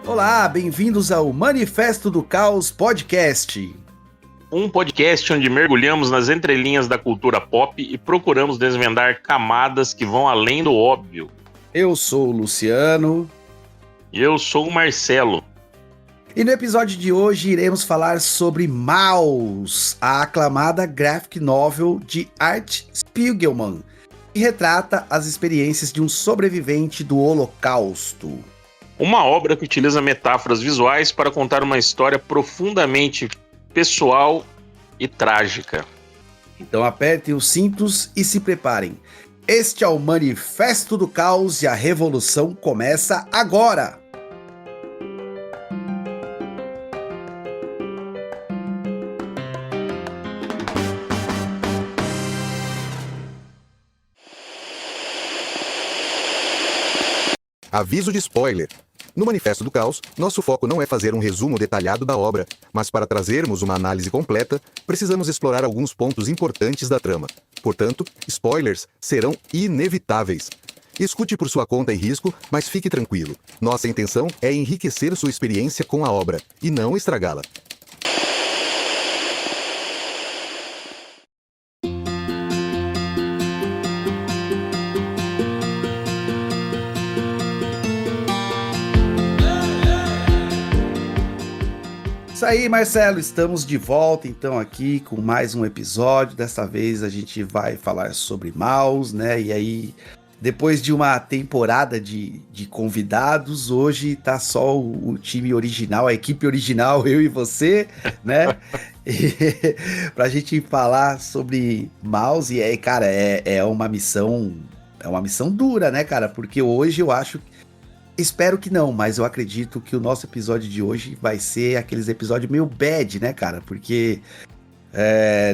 Olá, bem-vindos ao Manifesto do Caos Podcast. Um podcast onde mergulhamos nas entrelinhas da cultura pop e procuramos desvendar camadas que vão além do óbvio. Eu sou o Luciano. E eu sou o Marcelo. E no episódio de hoje iremos falar sobre Maus, a aclamada graphic novel de Art Spiegelman, que retrata as experiências de um sobrevivente do Holocausto. Uma obra que utiliza metáforas visuais para contar uma história profundamente pessoal e trágica. Então apertem os cintos e se preparem. Este é o Manifesto do Caos e a revolução começa agora! Aviso de spoiler. No Manifesto do Caos, nosso foco não é fazer um resumo detalhado da obra, mas para trazermos uma análise completa, precisamos explorar alguns pontos importantes da trama. Portanto, spoilers serão inevitáveis. Escute por sua conta e risco, mas fique tranquilo. Nossa intenção é enriquecer sua experiência com a obra, e não estragá-la. Isso aí, Marcelo, estamos de volta então aqui com mais um episódio. Dessa vez a gente vai falar sobre Maus, né? E aí, depois de uma temporada de convidados, hoje tá só o time original, a equipe original, eu e você, né? Pra gente falar sobre Maus. E aí, cara, é uma missão dura, né, cara? Porque hoje eu acho... Espero que não, mas eu acredito que o nosso episódio de hoje vai ser aqueles episódios meio bad, né, cara? Porque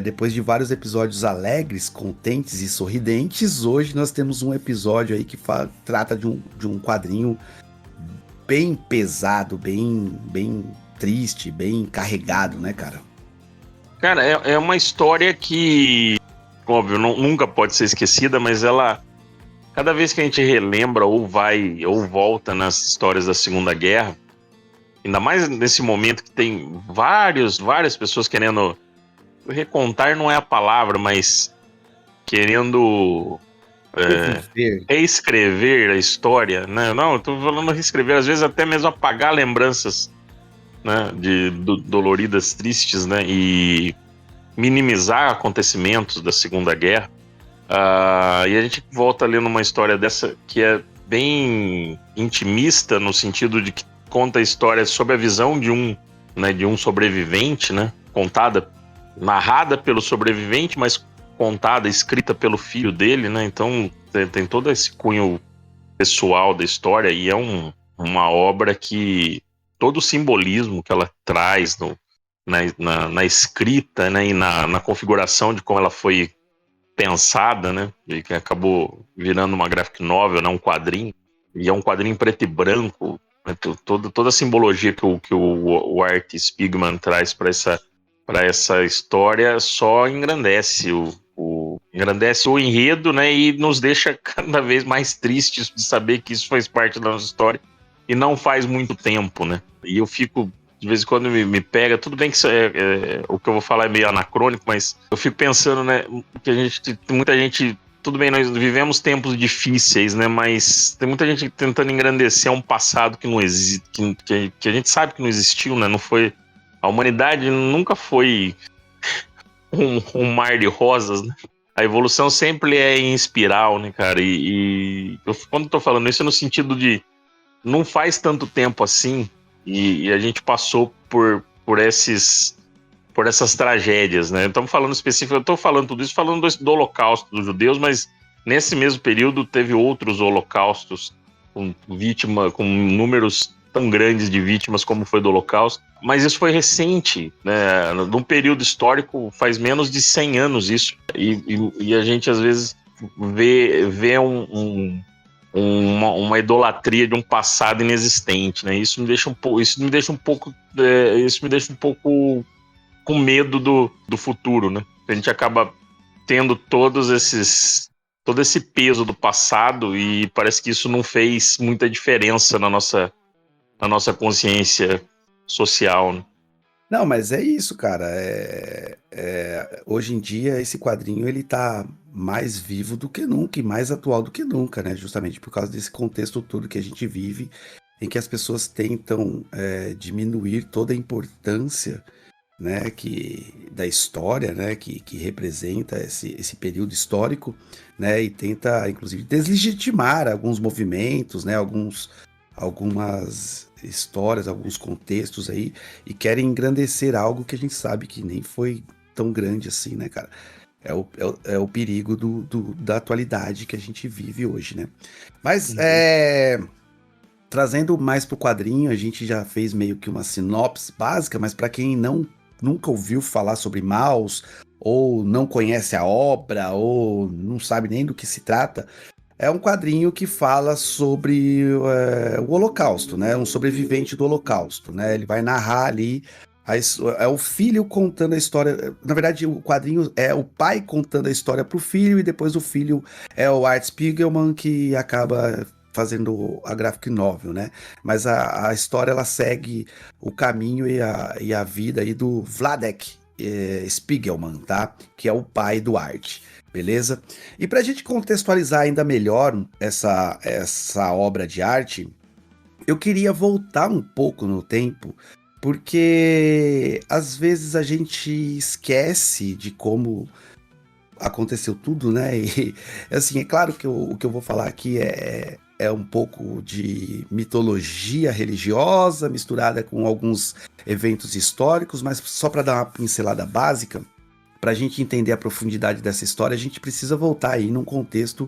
depois de vários episódios alegres, contentes e sorridentes, hoje nós temos um episódio aí que trata de um quadrinho bem pesado, bem triste, bem carregado, né, cara? Cara, é uma história que, óbvio, nunca pode ser esquecida, mas ela... Cada vez que a gente relembra ou vai ou volta nas histórias da Segunda Guerra, ainda mais nesse momento que tem várias pessoas querendo recontar, não é a palavra, mas querendo reescrever a história, né? Não, eu tô falando reescrever, às vezes até mesmo apagar lembranças, né, doloridas, tristes, né, e minimizar acontecimentos da Segunda Guerra. E a gente volta lendo uma história dessa que é bem intimista, no sentido de que conta a história sob a visão de um sobrevivente, né? Narrada pelo sobrevivente, mas escrita pelo filho dele, né? Então tem todo esse cunho pessoal da história e é uma obra que todo o simbolismo que ela traz na escrita, né? E na configuração de como ela foi pensada, né, e que acabou virando uma graphic novel, né, um quadrinho, e é um quadrinho preto e branco, né, toda a simbologia que o Art Spiegelman traz para essa história só engrandece engrandece o enredo, né, e nos deixa cada vez mais tristes de saber que isso faz parte da nossa história e não faz muito tempo, né, e eu fico de vez em quando me pega, tudo bem que isso o que eu vou falar é meio anacrônico, mas eu fico pensando, né, que muita gente, tudo bem, nós vivemos tempos difíceis, né, mas tem muita gente tentando engrandecer um passado que não existe, que a gente sabe que não existiu, né, não foi, a humanidade nunca foi um mar de rosas, né, a evolução sempre é em espiral, né, cara, e quando eu tô falando isso é no sentido de, não faz tanto tempo assim, e a gente passou por essas tragédias, né? Estamos falando específico, eu estou falando tudo isso falando do Holocausto dos judeus, mas nesse mesmo período teve outros holocaustos com números tão grandes de vítimas como foi do Holocausto, mas isso foi recente, né? Num período histórico faz menos de 100 anos isso, e a gente às vezes vê uma idolatria de um passado inexistente, né? Isso me deixa um pouco com medo do futuro, né? A gente acaba tendo todo esse peso do passado e parece que isso não fez muita diferença na nossa na nossa consciência social, né? Não, mas é isso, cara. Hoje em dia, esse quadrinho ele tá mais vivo do que nunca e mais atual do que nunca, né? Justamente por causa desse contexto todo que a gente vive, em que as pessoas tentam diminuir toda a importância, né, da história, né, que representa esse período histórico, né, e tenta, inclusive, deslegitimar alguns movimentos, né, algumas histórias, alguns contextos aí, e querem engrandecer algo que a gente sabe que nem foi tão grande assim, né, cara? É o perigo da atualidade que a gente vive hoje, né? Mas, trazendo mais pro quadrinho, a gente já fez meio que uma sinopse básica, mas para quem nunca ouviu falar sobre Maus, ou não conhece a obra, ou não sabe nem do que se trata, é um quadrinho que fala sobre o Holocausto, né? Um sobrevivente do Holocausto, né? Ele vai narrar ali, é o filho contando a história. Na verdade, o quadrinho é o pai contando a história pro filho, e depois o filho é o Art Spiegelman que acaba fazendo a graphic novel, né? Mas a história ela segue o caminho e a vida aí do Vladek Spiegelman, tá? Que é o pai do Art. Beleza? E para a gente contextualizar ainda melhor essa obra de arte, eu queria voltar um pouco no tempo, porque às vezes a gente esquece de como aconteceu tudo, né? E assim, é claro que o que eu vou falar aqui é um pouco de mitologia religiosa misturada com alguns eventos históricos, mas só para dar uma pincelada básica. Para a gente entender a profundidade dessa história, a gente precisa voltar aí num contexto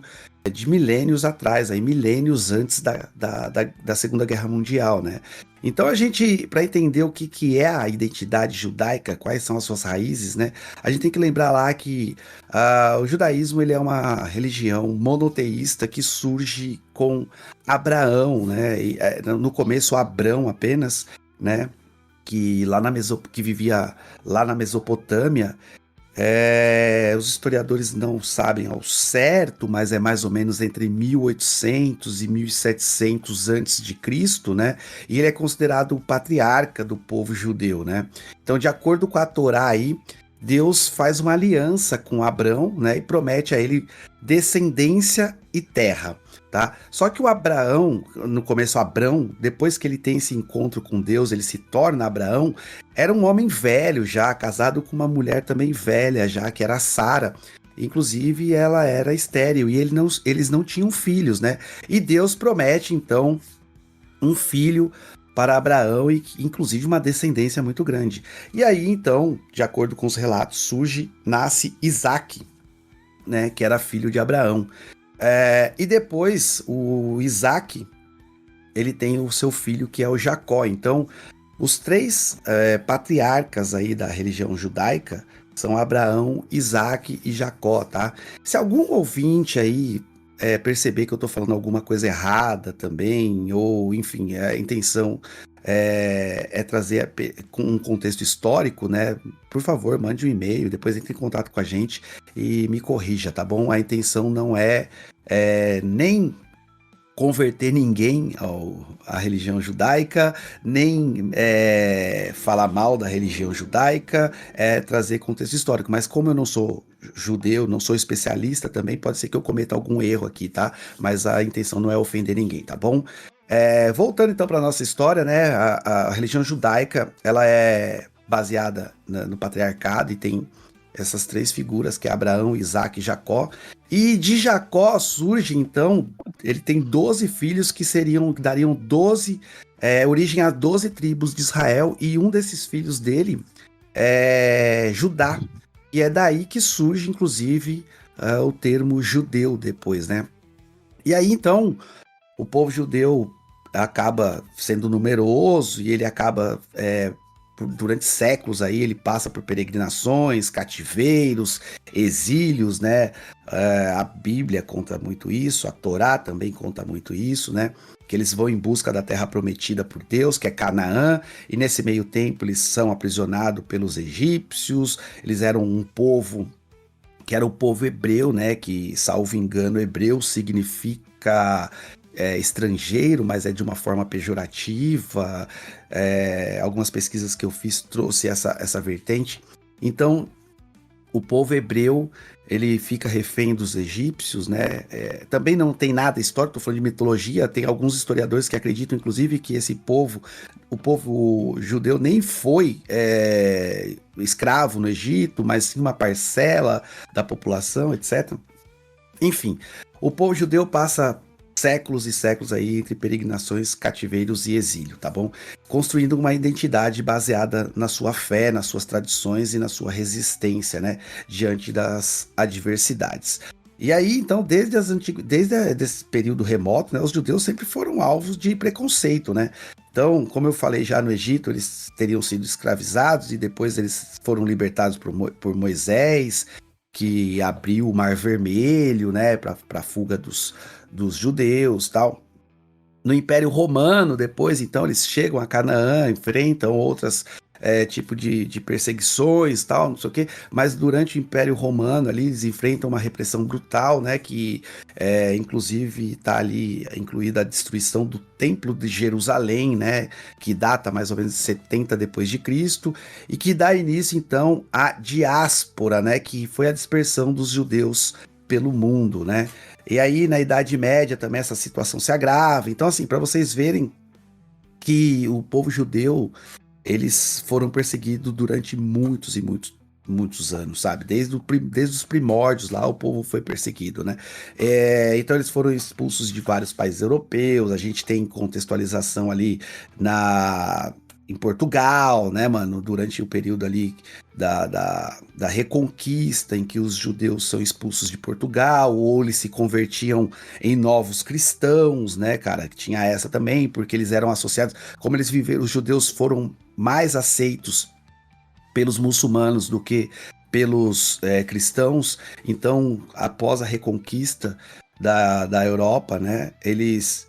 de milênios atrás, aí milênios antes da Segunda Guerra Mundial, né? Então a gente, para entender o que é a identidade judaica, quais são as suas raízes, né? A gente tem que lembrar lá que o judaísmo ele é uma religião monoteísta que surge com Abraão, né? E, no começo Abrão apenas, né? Que vivia lá na Mesopotâmia. Os historiadores não sabem ao certo, mas é mais ou menos entre 1800 e 1700 antes de Cristo, né? E ele é considerado o patriarca do povo judeu, né? Então, de acordo com a Torá aí, Deus faz uma aliança com Abrão, né? E promete a ele descendência e terra, tá? Só que o Abraão, no começo Abrão, depois que ele tem esse encontro com Deus, ele se torna Abraão, era um homem velho já, casado com uma mulher também velha já, que era Sara. Inclusive, ela era estéril e eles não tinham filhos, né? E Deus promete, então, um filho para Abraão e, inclusive, uma descendência muito grande. E aí, então, de acordo com os relatos, nasce Isaac, né? Que era filho de Abraão. E depois, o Isaac, ele tem o seu filho, que é o Jacó. Então, os três patriarcas aí da religião judaica são Abraão, Isaac e Jacó, tá? Se algum ouvinte aí perceber que eu tô falando alguma coisa errada também, ou enfim, a intenção é trazer com um contexto histórico, né? Por favor, mande um e-mail, depois entre em contato com a gente e me corrija, tá bom? A intenção não é nem converter ninguém à religião judaica, nem falar mal da religião judaica, trazer contexto histórico. Mas como eu não sou judeu, não sou especialista também, pode ser que eu cometa algum erro aqui, tá? Mas a intenção não é ofender ninguém, tá bom? Voltando então para nossa história, né? A religião judaica, ela é baseada no patriarcado e tem essas três figuras, que é Abraão, Isaac e Jacó. E de Jacó surge, então, ele tem 12 filhos que dariam origem a 12 tribos de Israel, e um desses filhos dele é Judá. E é daí que surge, inclusive, o termo judeu depois, né? E aí, então, o povo judeu acaba sendo numeroso e ele acaba durante séculos aí ele passa por peregrinações, cativeiros, exílios, né? A Bíblia conta muito isso, a Torá também conta muito isso, né? Que eles vão em busca da terra prometida por Deus, que é Canaã, e nesse meio tempo eles são aprisionados pelos egípcios. Eles eram um povo que era o povo hebreu, né? Que, salvo engano, hebreu significa estrangeiro, mas é de uma forma pejorativa. Algumas pesquisas que eu fiz trouxe essa vertente. Então, o povo hebreu, ele fica refém dos egípcios, né? Também não tem nada histórico, tô falando de mitologia, tem alguns historiadores que acreditam, inclusive, que o povo judeu nem foi escravo no Egito, mas sim uma parcela da população, etc. Enfim, o povo judeu passa séculos e séculos aí entre peregrinações, cativeiros e exílio, tá bom? Construindo uma identidade baseada na sua fé, nas suas tradições e na sua resistência, né? Diante das adversidades. E aí, então, desde esse período remoto, né, os judeus sempre foram alvos de preconceito, né? Então, como eu falei já no Egito, eles teriam sido escravizados e depois eles foram libertados por Moisés, que abriu o Mar Vermelho, né, para a fuga dos judeus, tal. No Império Romano, depois, então, eles chegam a Canaã, enfrentam outras tipo de perseguições, tal, não sei o quê, mas durante o Império Romano ali eles enfrentam uma repressão brutal, né, que inclusive está ali incluída a destruição do Templo de Jerusalém, né, que data mais ou menos de 70 depois de Cristo, e que dá início então à diáspora, né, que foi a dispersão dos judeus pelo mundo, né. E aí na Idade Média também essa situação se agrava. Então assim, para vocês verem que o povo judeu, eles foram perseguidos durante muitos e muitos anos, sabe? Desde os primórdios lá, o povo foi perseguido, né? Então eles foram expulsos de vários países europeus. A gente tem contextualização ali em Portugal, né, mano? Durante o período ali da Reconquista, em que os judeus são expulsos de Portugal, ou eles se convertiam em novos cristãos, né, cara? Tinha essa também, porque eles eram associados, como eles viveram, os judeus foram mais aceitos pelos muçulmanos do que pelos cristãos. Então, após a Reconquista da Europa, né, eles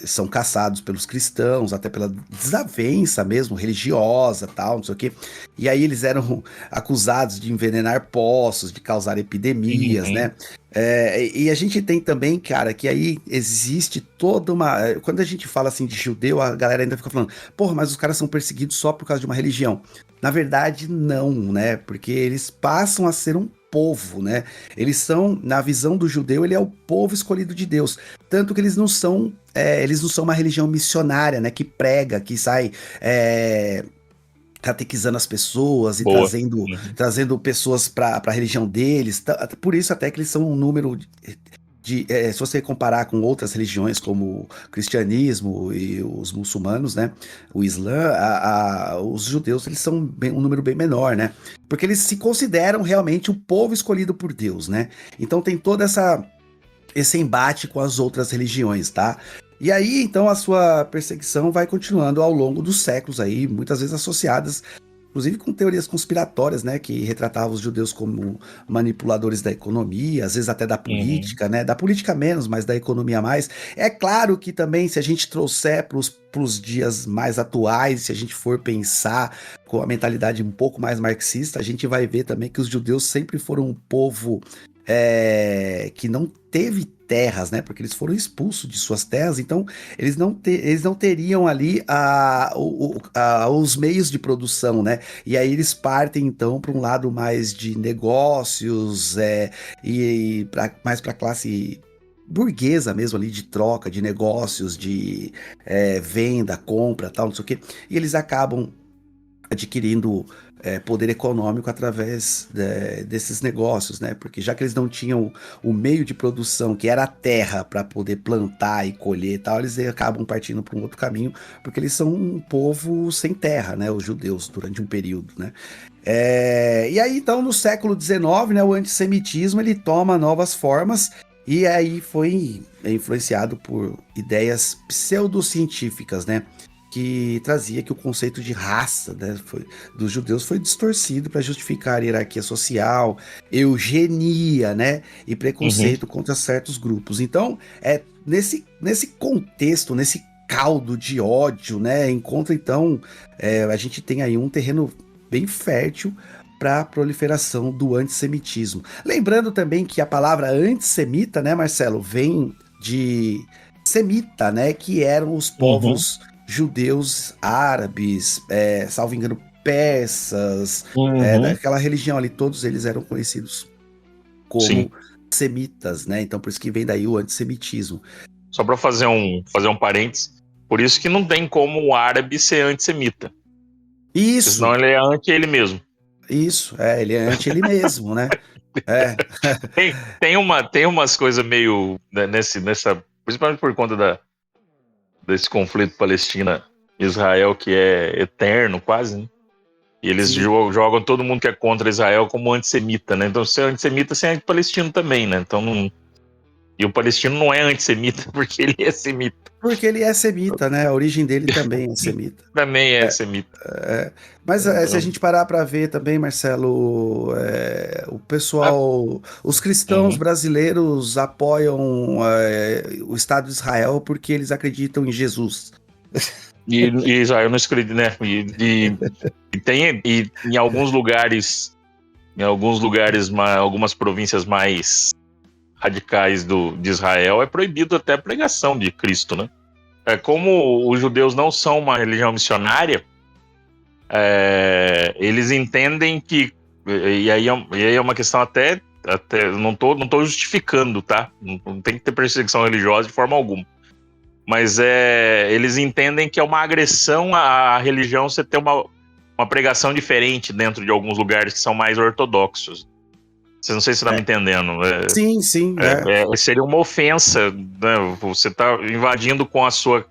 são caçados pelos cristãos, até pela desavença mesmo, religiosa, tal, não sei o quê. E aí eles eram acusados de envenenar poços, de causar epidemias, né? E a gente tem também, cara, que aí existe toda uma... Quando a gente fala assim de judeu, a galera ainda fica falando, porra, mas os caras são perseguidos só por causa de uma religião. Na verdade, não, né? Porque eles passam a ser um povo, né? Eles são, na visão do judeu, ele é o povo escolhido de Deus. Tanto que eles não são uma religião missionária, né? Que prega, que sai catequizando as pessoas e trazendo pessoas para a religião deles. Por isso até que eles são um número se você comparar com outras religiões como o cristianismo e os muçulmanos, né, o Islã, os judeus, eles são um número bem menor, né, porque eles se consideram realmente o povo escolhido por Deus, né, então tem todo esse embate com as outras religiões, tá? E aí, então, a sua perseguição vai continuando ao longo dos séculos aí, muitas vezes associadas inclusive com teorias conspiratórias, né, que retratavam os judeus como manipuladores da economia, às vezes até da política, né, da política menos, mas da economia mais. É claro que também, se a gente trouxer para os dias mais atuais, se a gente for pensar com a mentalidade um pouco mais marxista, a gente vai ver também que os judeus sempre foram um povo que não teve terras, né? Porque eles foram expulsos de suas terras, então eles não teriam ali os meios de produção, né? E aí eles partem então para um lado mais de negócios mais para a classe burguesa mesmo ali, de troca, de negócios, de venda, compra, tal, não sei o quê. E eles acabam adquirindo poder econômico através desses negócios, né? Porque já que eles não tinham o meio de produção, que era a terra, para poder plantar e colher e tal, eles acabam partindo para um outro caminho, porque eles são um povo sem terra, né? Os judeus, durante um período, né? E aí, então, no século XIX, né, o antissemitismo ele toma novas formas. E aí foi influenciado por ideias pseudocientíficas, né? Que trazia que o conceito de raça, né, dos judeus foi distorcido para justificar a hierarquia social, eugenia, né, e preconceito contra certos grupos. Então, nesse contexto, nesse caldo de ódio, né, encontra então, a gente tem aí um terreno bem fértil para a proliferação do antissemitismo. Lembrando também que a palavra antissemita, né, Marcelo, vem de semita, né? Que eram os povos judeus árabes, salvo engano, persas, daquela religião ali, todos eles eram conhecidos como Sim. semitas, né? Então por isso que vem daí o antissemitismo. Só para fazer um parênteses, por isso que não tem como o árabe ser antissemita. Isso, Senão ele é anti ele mesmo. isso, ele é anti ele mesmo, né? Tem umas coisas meio, né, nessa, principalmente por conta desse conflito Palestina-Israel que é eterno quase, né? E eles jogam todo mundo que é contra Israel como antissemita, né? Então, se é antissemita, você é anti-palestino também, né? Então, e o palestino não é antissemita porque ele é semita. Porque ele é semita, né? A origem dele também é semita. Também é semita. Mas se a gente parar para ver também, Marcelo, o pessoal, os cristãos brasileiros apoiam o Estado de Israel porque eles acreditam em Jesus. E Israel não acredita, né? E tem em alguns lugares, algumas províncias mais radicais de Israel, é proibido até a pregação de Cristo, né? Como os judeus não são uma religião missionária, eles entendem que, e aí é uma questão até não tô justificando, tá? Não tem que ter perseguição religiosa de forma alguma. Mas eles entendem que é uma agressão à religião você ter uma pregação diferente dentro de alguns lugares que são mais ortodoxos. Não sei se você está me entendendo. Sim. Seria uma ofensa, né? Você está invadindo com a sua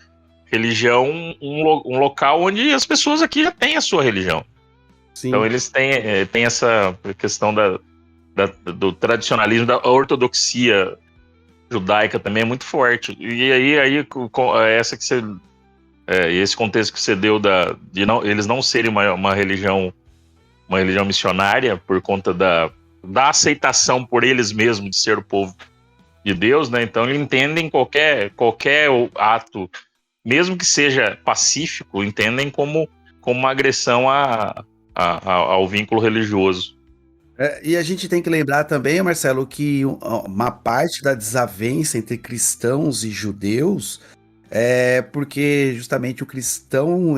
religião um local onde as pessoas aqui já têm a sua religião. Sim. Então eles têm essa questão do tradicionalismo, da ortodoxia judaica também é muito forte. E aí essa que você esse contexto que você deu de eles não serem uma religião missionária por conta da aceitação por eles mesmos de ser o povo de Deus, né? Então eles entendem qualquer ato, mesmo que seja pacífico, entendem como uma agressão ao vínculo religioso. E a gente tem que lembrar também, Marcelo, que uma parte da desavença entre cristãos e judeus é porque justamente o cristão,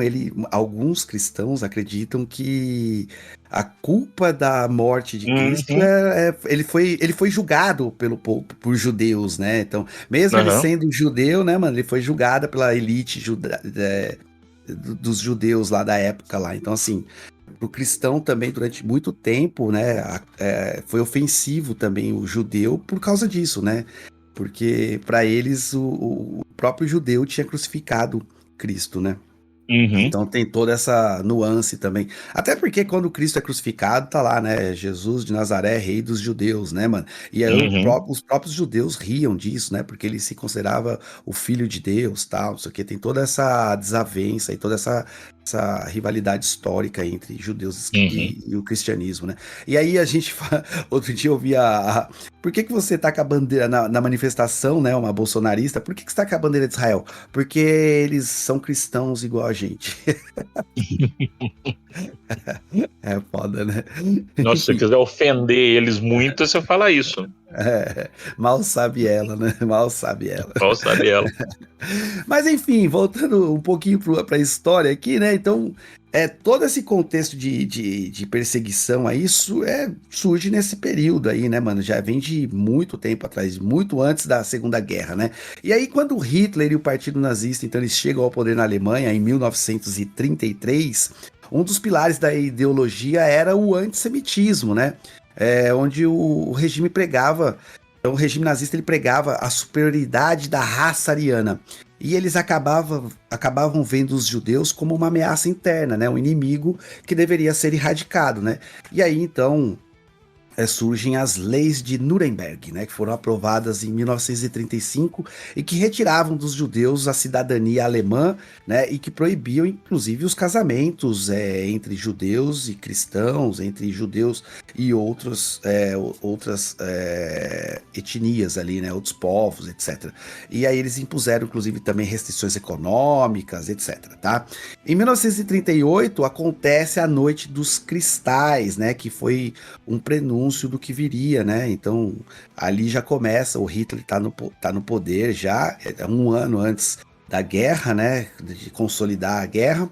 alguns cristãos acreditam que a culpa da morte de Cristo ele foi julgado por judeus, né? Então, mesmo ele sendo judeu, né, mano, ele foi julgado pela elite dos judeus lá da época lá. Então, assim, pro cristão também, durante muito tempo, né, foi ofensivo também o judeu por causa disso, né? Porque para eles o próprio judeu tinha crucificado Cristo, né? Então tem toda essa nuance também. Até porque quando Cristo é crucificado, tá lá, né? Jesus de Nazaré, rei dos judeus, né, mano? E aí os próprios judeus riam disso, né? Porque ele se considerava o filho de Deus, tal, não sei o quê. Tem toda essa desavença e toda essa rivalidade histórica entre judeus e o cristianismo, né? E aí a gente outro dia eu vi por que você tá com a bandeira na manifestação, né? Uma bolsonarista, por que você tá com a bandeira de Israel? Porque eles são cristãos igual a gente. É foda, né? Nossa, se você quiser ofender eles muito, você fala isso. Mal sabe ela, né? Mal sabe ela. Mal sabe ela. Mas enfim, voltando um pouquinho para a história aqui, né? Então, todo esse contexto de perseguição aí, isso surge nesse período aí, né, mano? Já vem de muito tempo atrás, muito antes da Segunda Guerra, né? E aí, quando Hitler e o Partido Nazista, então, eles chegam ao poder na Alemanha em 1933, um dos pilares da ideologia era o antissemitismo, né? Onde o regime pregava. Então, o regime nazista ele pregava a superioridade da raça ariana. E eles acabavam vendo os judeus como uma ameaça interna, né? Um inimigo que deveria ser erradicado, né? E aí, então, surgem as leis de Nuremberg, né? Que foram aprovadas em 1935 e que retiravam dos judeus a cidadania alemã, né? E que proibiam, inclusive, os casamentos entre judeus e cristãos, entre judeus e outras etnias ali, né? Outros povos, etc. E aí eles impuseram, inclusive, também restrições econômicas, etc. Tá? Em 1938 acontece a Noite dos Cristais, né? Que foi um prenúncio prenúncio do que viria, né? Então, ali já começa, o Hitler tá no poder já, um ano antes da guerra, né? De consolidar a guerra.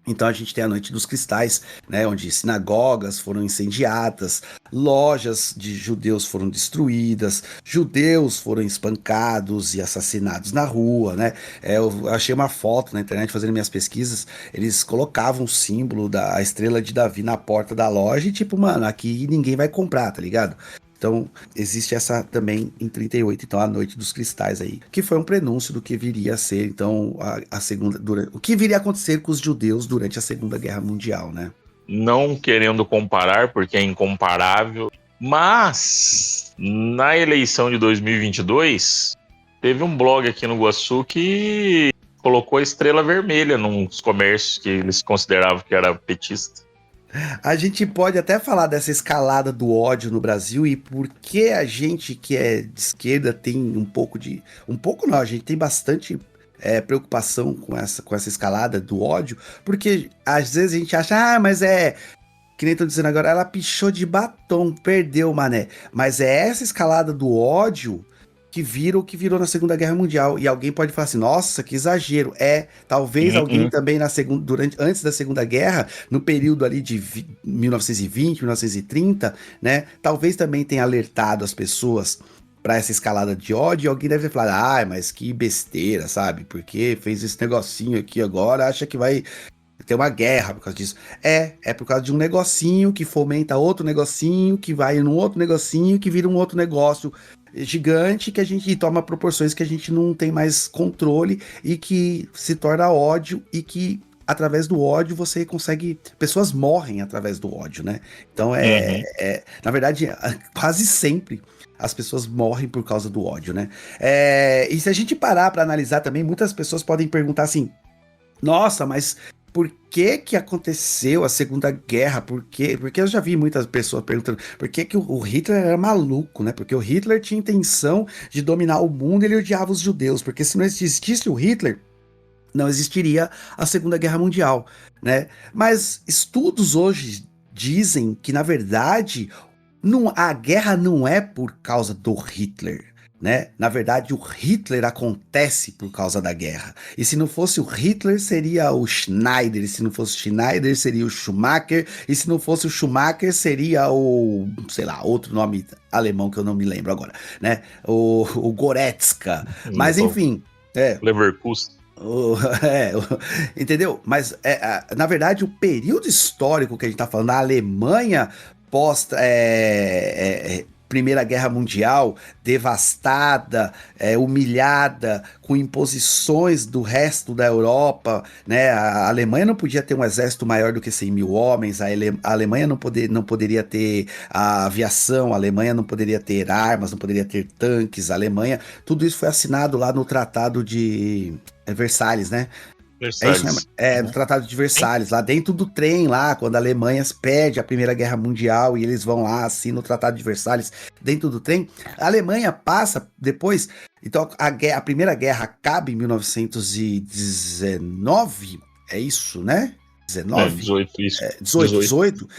Então a gente tem a Noite dos Cristais, né, onde sinagogas foram incendiadas, lojas de judeus foram destruídas, judeus foram espancados e assassinados na rua, né? Eu achei uma foto na internet fazendo minhas pesquisas, eles colocavam o símbolo da estrela de Davi na porta da loja e tipo, mano, aqui ninguém vai comprar, tá ligado? Então, existe essa também em 38, então a Noite dos Cristais aí, que foi um prenúncio do que viria a ser, então, a segunda, o que viria a acontecer com os judeus durante a Segunda Guerra Mundial, né? Não querendo comparar, porque é incomparável, mas na eleição de 2022, teve um blog aqui no Iguaçu que colocou a estrela vermelha nos comércios que eles consideravam que era petista. A gente pode até falar dessa escalada do ódio no Brasil e por que a gente que é de esquerda tem um pouco de... Um pouco não, a gente tem bastante preocupação com essa escalada do ódio, porque às vezes a gente acha, mas que nem tô dizendo agora, ela pichou de batom, perdeu, mané. Mas é essa escalada do ódio que vira o que virou na Segunda Guerra Mundial. E alguém pode falar assim, nossa, que exagero. Talvez alguém também antes da Segunda Guerra, no período ali de 1920, 1930, né? Talvez também tenha alertado as pessoas para essa escalada de ódio, e alguém deve ter falado, mas que besteira, sabe? Porque fez esse negocinho aqui agora, acha que vai ter uma guerra por causa disso. É por causa de um negocinho que fomenta outro negocinho, que vai num outro negocinho, que vira um outro negócio gigante, que a gente toma proporções que a gente não tem mais controle e que se torna ódio e que através do ódio você consegue... Pessoas morrem através do ódio, né? Então na verdade, quase sempre as pessoas morrem por causa do ódio, né? E se a gente parar para analisar também, muitas pessoas podem perguntar assim, nossa, mas por que aconteceu a Segunda Guerra? Por quê? Porque eu já vi muitas pessoas perguntando por que o Hitler era maluco, né? Porque o Hitler tinha intenção de dominar o mundo e ele odiava os judeus. Porque se não existisse o Hitler, não existiria a Segunda Guerra Mundial, né? Mas estudos hoje dizem que, na verdade, a guerra não é por causa do Hitler, né? Na verdade, o Hitler acontece por causa da guerra. E se não fosse o Hitler, seria o Schneider. E se não fosse o Schneider, seria o Schumacher. E se não fosse o Schumacher, seria o... sei lá, outro nome alemão que eu não me lembro agora, né? O Goretzka. Mas, enfim... Leverkusen. Entendeu? Mas, na verdade, o período histórico que a gente tá falando, a Alemanha pós Primeira Guerra Mundial, devastada, humilhada, com imposições do resto da Europa, né? A Alemanha não podia ter um exército maior do que 100 mil homens, a Alemanha não poderia ter a aviação, a Alemanha não poderia ter armas, não poderia ter tanques, a Alemanha... Tudo isso foi assinado lá no Tratado de Versalhes, né? Versalhes. É isso, né? No Tratado de Versalhes, lá dentro do trem, lá, quando a Alemanha perde a Primeira Guerra Mundial e eles vão lá, assim, no Tratado de Versalhes, dentro do trem, a Alemanha passa depois, então a Primeira Guerra acaba em 1919, é isso, né? 18, isso. 18,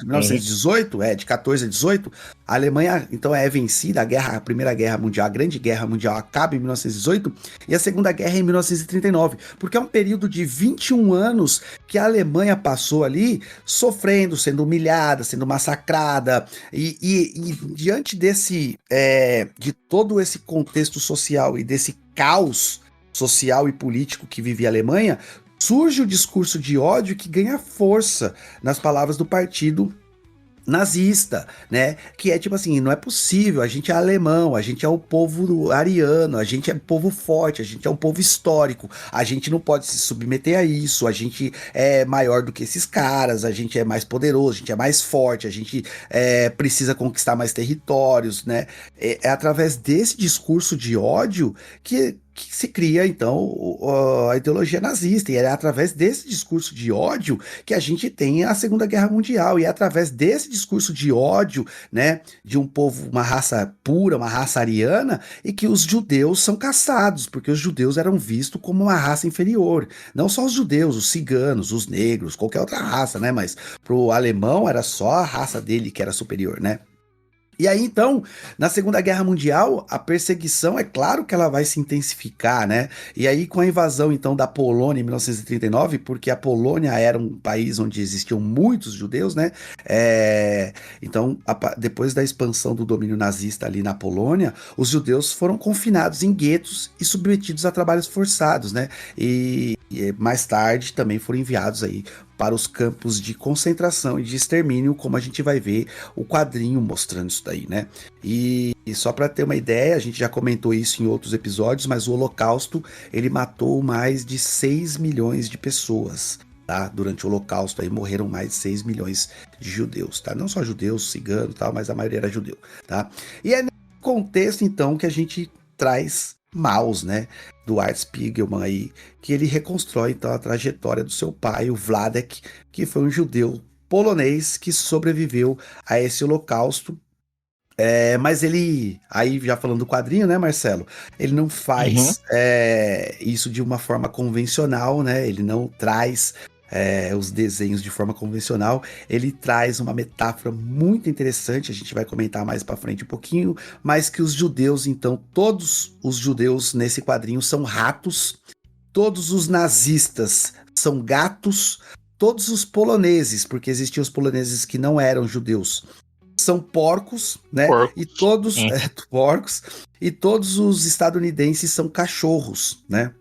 1918, de 14 a 18, a Alemanha, então, é vencida, a Primeira Guerra Mundial, a Grande Guerra Mundial acaba em 1918, e a Segunda Guerra em 1939, porque é um período de 21 anos que a Alemanha passou ali, sofrendo, sendo humilhada, sendo massacrada, e diante de todo esse contexto social e desse caos social e político que vivia a Alemanha, surge o discurso de ódio que ganha força nas palavras do partido nazista, né? Que é tipo assim, não é possível, a gente é alemão, a gente é o povo ariano, a gente é um povo forte, a gente é um povo histórico, a gente não pode se submeter a isso, a gente é maior do que esses caras, a gente é mais poderoso, a gente é mais forte, a gente precisa conquistar mais territórios, né? É através desse discurso de ódio que que se cria, então, a ideologia nazista. E é através desse discurso de ódio que a gente tem a Segunda Guerra Mundial. E é através desse discurso de ódio, né, de um povo, uma raça pura, uma raça ariana, e que os judeus são caçados, porque os judeus eram vistos como uma raça inferior. Não só os judeus, os ciganos, os negros, qualquer outra raça, né? Mas pro alemão era só a raça dele que era superior, né? E aí, então, na Segunda Guerra Mundial, a perseguição, é claro que ela vai se intensificar, né? E aí, com a invasão, então, da Polônia em 1939, porque a Polônia era um país onde existiam muitos judeus, né? Então, depois da expansão do domínio nazista ali na Polônia, os judeus foram confinados em guetos e submetidos a trabalhos forçados, né? E mais tarde também foram enviados aí para os campos de concentração e de extermínio, como a gente vai ver o quadrinho mostrando isso daí, né? E só para ter uma ideia, a gente já comentou isso em outros episódios, mas o Holocausto, ele matou mais de 6 milhões de pessoas, tá? Durante o Holocausto aí morreram mais de 6 milhões de judeus, tá? Não só judeus, ciganos e tal, mas a maioria era judeu, tá? E é nesse contexto, então, que a gente traz Maus, né, do Art Spiegelman aí, que ele reconstrói então a trajetória do seu pai, o Wladek, que foi um judeu polonês que sobreviveu a esse holocausto. Mas ele, aí já falando do quadrinho, né, Marcelo, ele não faz isso de uma forma convencional, né, ele não traz os desenhos de forma convencional, ele traz uma metáfora muito interessante, a gente vai comentar mais pra frente um pouquinho, mas que os judeus, então, todos os judeus nesse quadrinho são ratos, todos os nazistas são gatos, todos os poloneses, porque existiam os poloneses que não eram judeus, são porcos, né? Porcos. E todos porcos, e todos os estadunidenses são cachorros, né?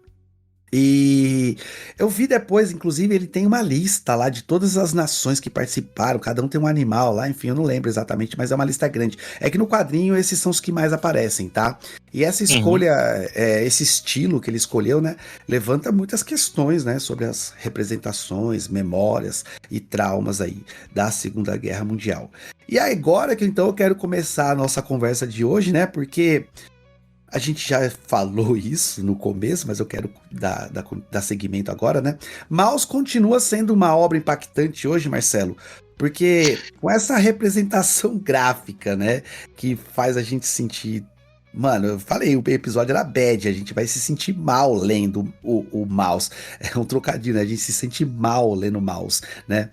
E eu vi depois, inclusive, ele tem uma lista lá de todas as nações que participaram, cada um tem um animal lá, enfim, eu não lembro exatamente, mas é uma lista grande. É que no quadrinho esses são os que mais aparecem, tá? E essa escolha, esse estilo que ele escolheu, né, levanta muitas questões, né, sobre as representações, memórias e traumas aí da Segunda Guerra Mundial. E agora que então eu quero começar a nossa conversa de hoje, né, porque a gente já falou isso no começo, mas eu quero dar seguimento agora, né? Maus continua sendo uma obra impactante hoje, Marcelo, porque com essa representação gráfica, né, que faz a gente sentir... Mano, eu falei, o episódio era bad, a gente vai se sentir mal lendo o Maus. É um trocadilho, né? A gente se sente mal lendo Maus, né?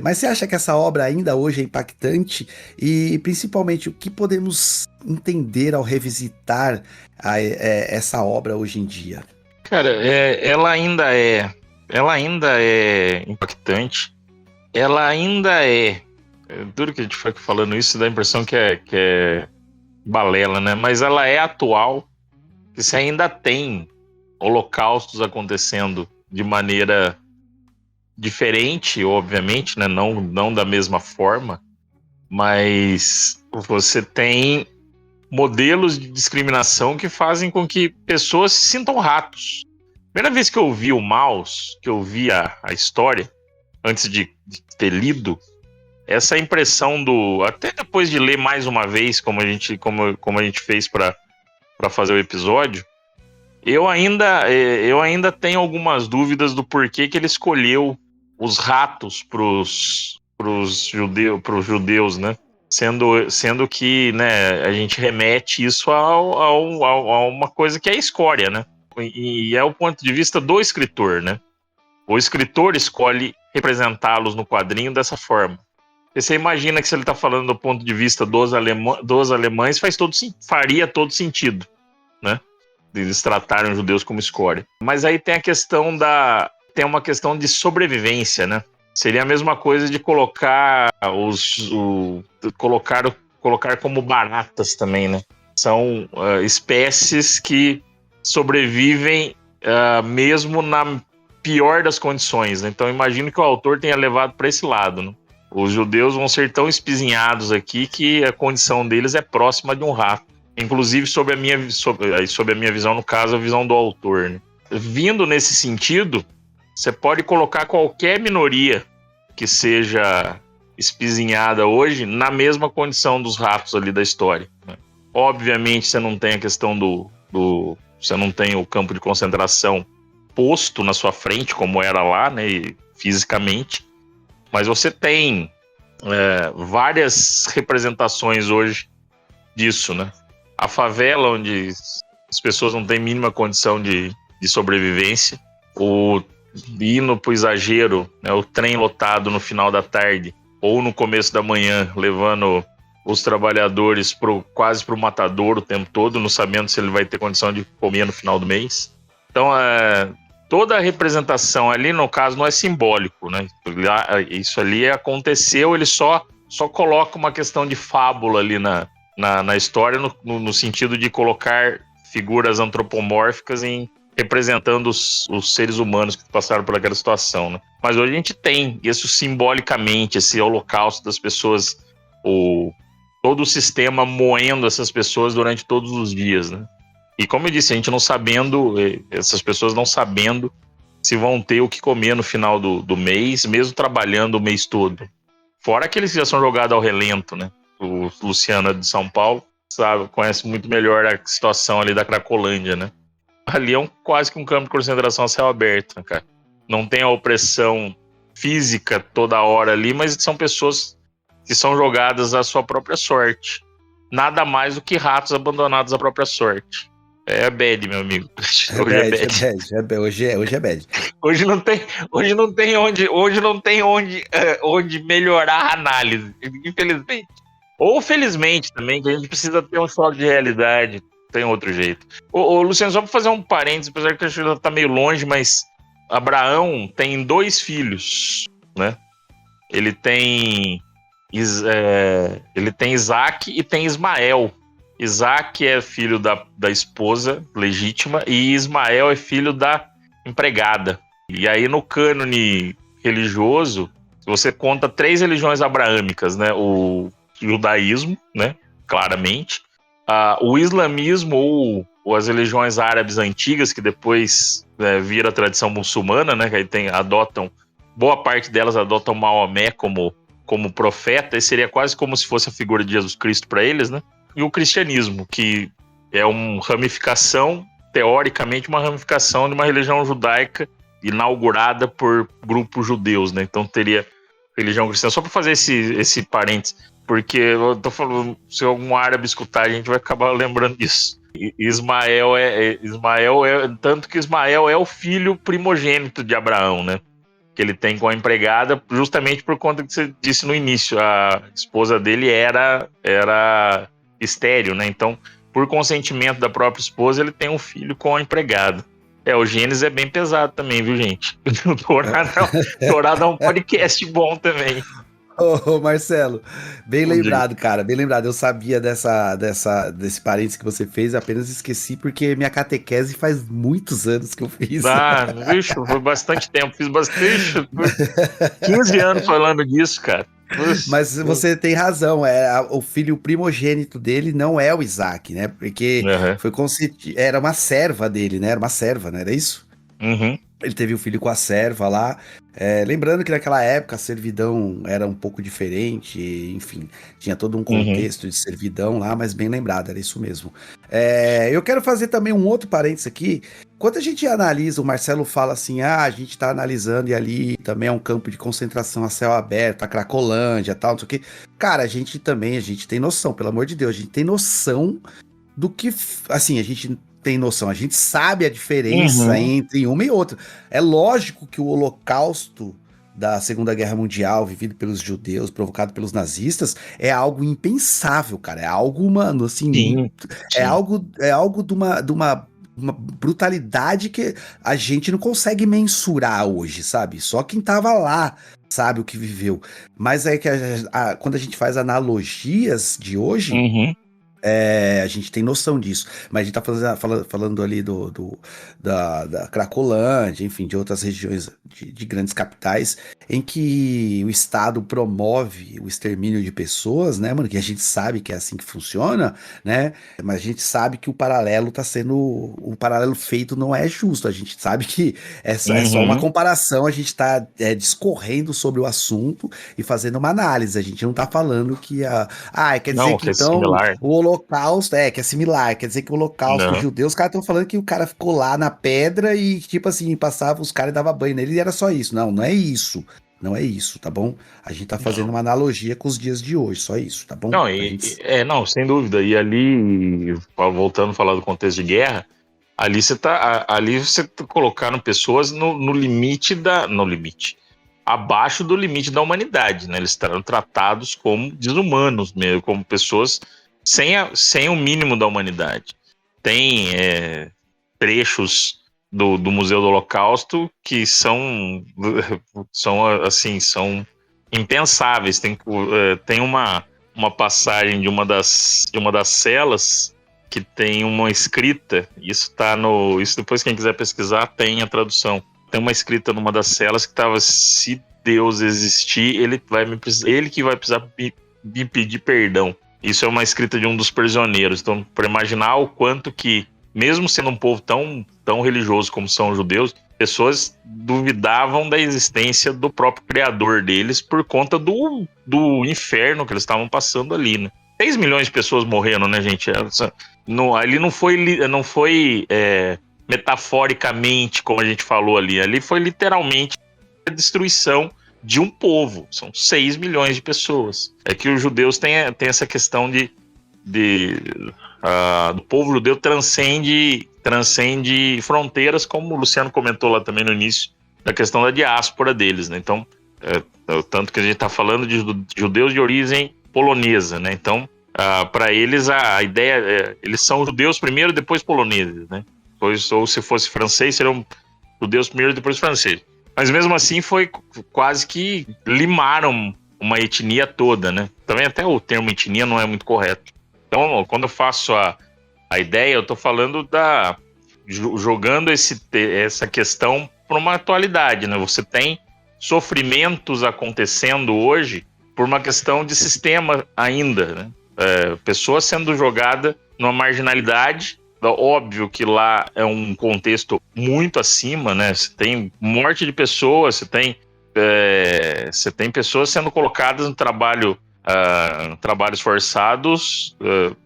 Mas você acha que essa obra ainda hoje é impactante? E principalmente, o que podemos entender ao revisitar essa obra hoje em dia? Cara, ela ainda é impactante. Ela ainda é duro que a gente foi falando isso, dá a impressão que é balela, né? Mas ela é atual, que se ainda tem holocaustos acontecendo de maneira diferente, obviamente, né? Não da mesma forma, mas você tem modelos de discriminação que fazem com que pessoas se sintam ratos. Primeira vez que eu vi o Maus, que eu vi a história, antes de ter lido, essa impressão até depois de ler mais uma vez, como a gente fez para fazer o episódio, eu ainda tenho algumas dúvidas do porquê que ele escolheu os ratos pros judeus, né? Sendo que, né, a gente remete isso a uma coisa que é a escória, né? E é o ponto de vista do escritor, né? O escritor escolhe representá-los no quadrinho dessa forma. E você imagina que se ele está falando do ponto de vista dos alemães, faria todo sentido, né? Eles tratarem os judeus como escória. Mas aí tem uma questão de sobrevivência, né? Seria a mesma coisa de colocar colocar como baratas também, né? São espécies que sobrevivem mesmo na pior das condições, né? Então imagino que o autor tenha levado para esse lado, né? Os judeus vão ser tão espizinhados aqui que a condição deles é próxima de um rato. Inclusive, sob a minha visão, no caso, a visão do autor, né? Vindo nesse sentido, você pode colocar qualquer minoria que seja espizinhada hoje na mesma condição dos ratos ali da história, né? Obviamente, você não tem a questão você não tem o campo de concentração posto na sua frente, como era lá, né, fisicamente, mas você tem várias representações hoje disso, né? A favela, onde as pessoas não têm mínima condição de sobrevivência, o indo pro exagero, né, o trem lotado no final da tarde ou no começo da manhã, levando os trabalhadores quase pro matador o tempo todo, não sabendo se ele vai ter condição de comer no final do mês. Então, toda a representação ali, no caso, não é simbólico, né? Isso ali aconteceu, ele só coloca uma questão de fábula ali na história, no sentido de colocar figuras antropomórficas representando os seres humanos que passaram por aquela situação, né? Mas hoje a gente tem isso simbolicamente, esse holocausto das pessoas, todo o sistema moendo essas pessoas durante todos os dias, né? E como eu disse, a gente não sabendo, essas pessoas não sabendo se vão ter o que comer no final do mês, mesmo trabalhando o mês todo. Fora aqueles que já são jogados ao relento, né? O Luciano de São Paulo conhece muito melhor a situação ali da Cracolândia, né? Ali é quase que um campo de concentração a céu aberto, né, cara? Não tem a opressão física toda hora ali, mas são pessoas que são jogadas à sua própria sorte. Nada mais do que ratos abandonados à própria sorte. É bad, meu amigo. Hoje é bad. Hoje é bad. Hoje não tem onde melhorar a análise, infelizmente. Ou felizmente também, que a gente precisa ter um choque de realidade. Tem outro jeito. Ô, Luciano, só para fazer um parênteses, apesar que a gente já tá meio longe, mas Abraão tem 2 filhos, né? Ele tem Isaac e tem Ismael. Isaac é filho da esposa legítima e Ismael é filho da empregada. E aí no cânone religioso, você conta 3 religiões abraâmicas, né? O judaísmo, né? Claramente. O islamismo ou as religiões árabes antigas, que depois vira a tradição muçulmana, né? Que aí boa parte delas adotam Maomé como profeta, e seria quase como se fosse a figura de Jesus Cristo para eles, né? E o cristianismo, que é uma ramificação, teoricamente, uma ramificação de uma religião judaica inaugurada por grupos judeus, né? Então teria religião cristã. Só para fazer esse parênteses, porque eu tô falando, se algum árabe escutar, a gente vai acabar lembrando disso. Ismael tanto que Ismael é o filho primogênito de Abraão, né? Que ele tem com a empregada, justamente por conta que você disse no início, a esposa dele era estéril, né? Então, por consentimento da própria esposa, ele tem um filho com a empregada. O Gênesis é bem pesado também, viu, gente? O Torá dá um podcast bom também. Ô, Marcelo, bem lembrado, cara, bem lembrado. Eu sabia desse parênteses que você fez, apenas esqueci porque minha catequese faz muitos anos que eu fiz. Vixe, foi bastante tempo, fiz bastante, 15 anos falando disso, cara. Mas você tem razão, o filho primogênito dele não é o Isaac, né? Porque era uma serva dele, né? Era uma serva, não era isso? Uhum. Ele teve um filho com a serva lá. Lembrando que naquela época a servidão era um pouco diferente, enfim, tinha todo um contexto de servidão lá, mas bem lembrado, era isso mesmo. Eu quero fazer também um outro parênteses aqui. Quando a gente analisa, o Marcelo fala assim, a gente tá analisando e ali também é um campo de concentração a céu aberto, a Cracolândia e tal, não sei o quê. Cara, a gente tem noção, pelo amor de Deus, a gente tem noção do que, assim, a gente sabe a diferença entre uma e outra. É lógico que o holocausto da Segunda Guerra Mundial, vivido pelos judeus, provocado pelos nazistas, é algo impensável, cara. É algo, mano, assim, sim. É algo de uma brutalidade que a gente não consegue mensurar hoje, sabe? Só quem tava lá sabe o que viveu. Mas é que quando a gente faz analogias de hoje, a gente tem noção disso, mas a gente tá falando ali da Cracolândia, enfim, de outras regiões de grandes capitais, em que o Estado promove o extermínio de pessoas, né, mano, que a gente sabe que é assim que funciona, né, mas a gente sabe que o paralelo feito não é justo, a gente sabe que é só uma comparação, a gente tá discorrendo sobre o assunto e fazendo uma análise, a gente não tá falando que quer dizer que então o holocausto, que é similar, quer dizer que o holocausto Não. judeu, os caras estão falando que o cara ficou lá na pedra e, tipo assim, passava os caras e dava banho nele e era só isso. Não, não é isso. Não é isso, tá bom? A gente tá fazendo Não. uma analogia com os dias de hoje, só isso, tá bom? Não, A gente... não, sem dúvida. E ali, voltando a falar do contexto de guerra, ali você tá colocando pessoas no limite no limite, abaixo do limite da humanidade, né? Eles estarão tratados como desumanos mesmo, como pessoas sem o mínimo da humanidade. Tem trechos do Museu do Holocausto que são impensáveis. Tem uma passagem de uma das celas que tem uma escrita. Isso depois quem quiser pesquisar tem a tradução. Tem uma escrita numa das celas que estava: se Deus existir, ele que vai precisar me pedir perdão. Isso é uma escrita de um dos prisioneiros. Então, para imaginar o quanto que, mesmo sendo um povo tão religioso como são os judeus, pessoas duvidavam da existência do próprio criador deles por conta do inferno que eles estavam passando ali, né? 6 milhões de pessoas morreram, né, gente? Ali não foi metaforicamente, como a gente falou ali. Ali foi literalmente a destruição de um povo. São 6 milhões de pessoas. É que os judeus têm essa questão do povo judeu transcende fronteiras, como o Luciano comentou lá também no início, da questão da diáspora deles, né? Então, tanto que a gente está falando de judeus de origem polonesa, né? Então, para eles a ideia eles são judeus primeiro, depois poloneses, né? Ou se fosse francês, seriam judeus primeiro, depois franceses. Mas mesmo assim foi quase que limaram uma etnia toda, né? Também até o termo etnia não é muito correto. Então, quando eu faço a ideia, eu estou falando jogando essa questão para uma atualidade, né? Você tem sofrimentos acontecendo hoje por uma questão de sistema ainda, né? Pessoas sendo jogadas numa marginalidade. Óbvio que lá é um contexto muito acima, né? Você tem morte de pessoas, você tem pessoas sendo colocadas no trabalhos forçados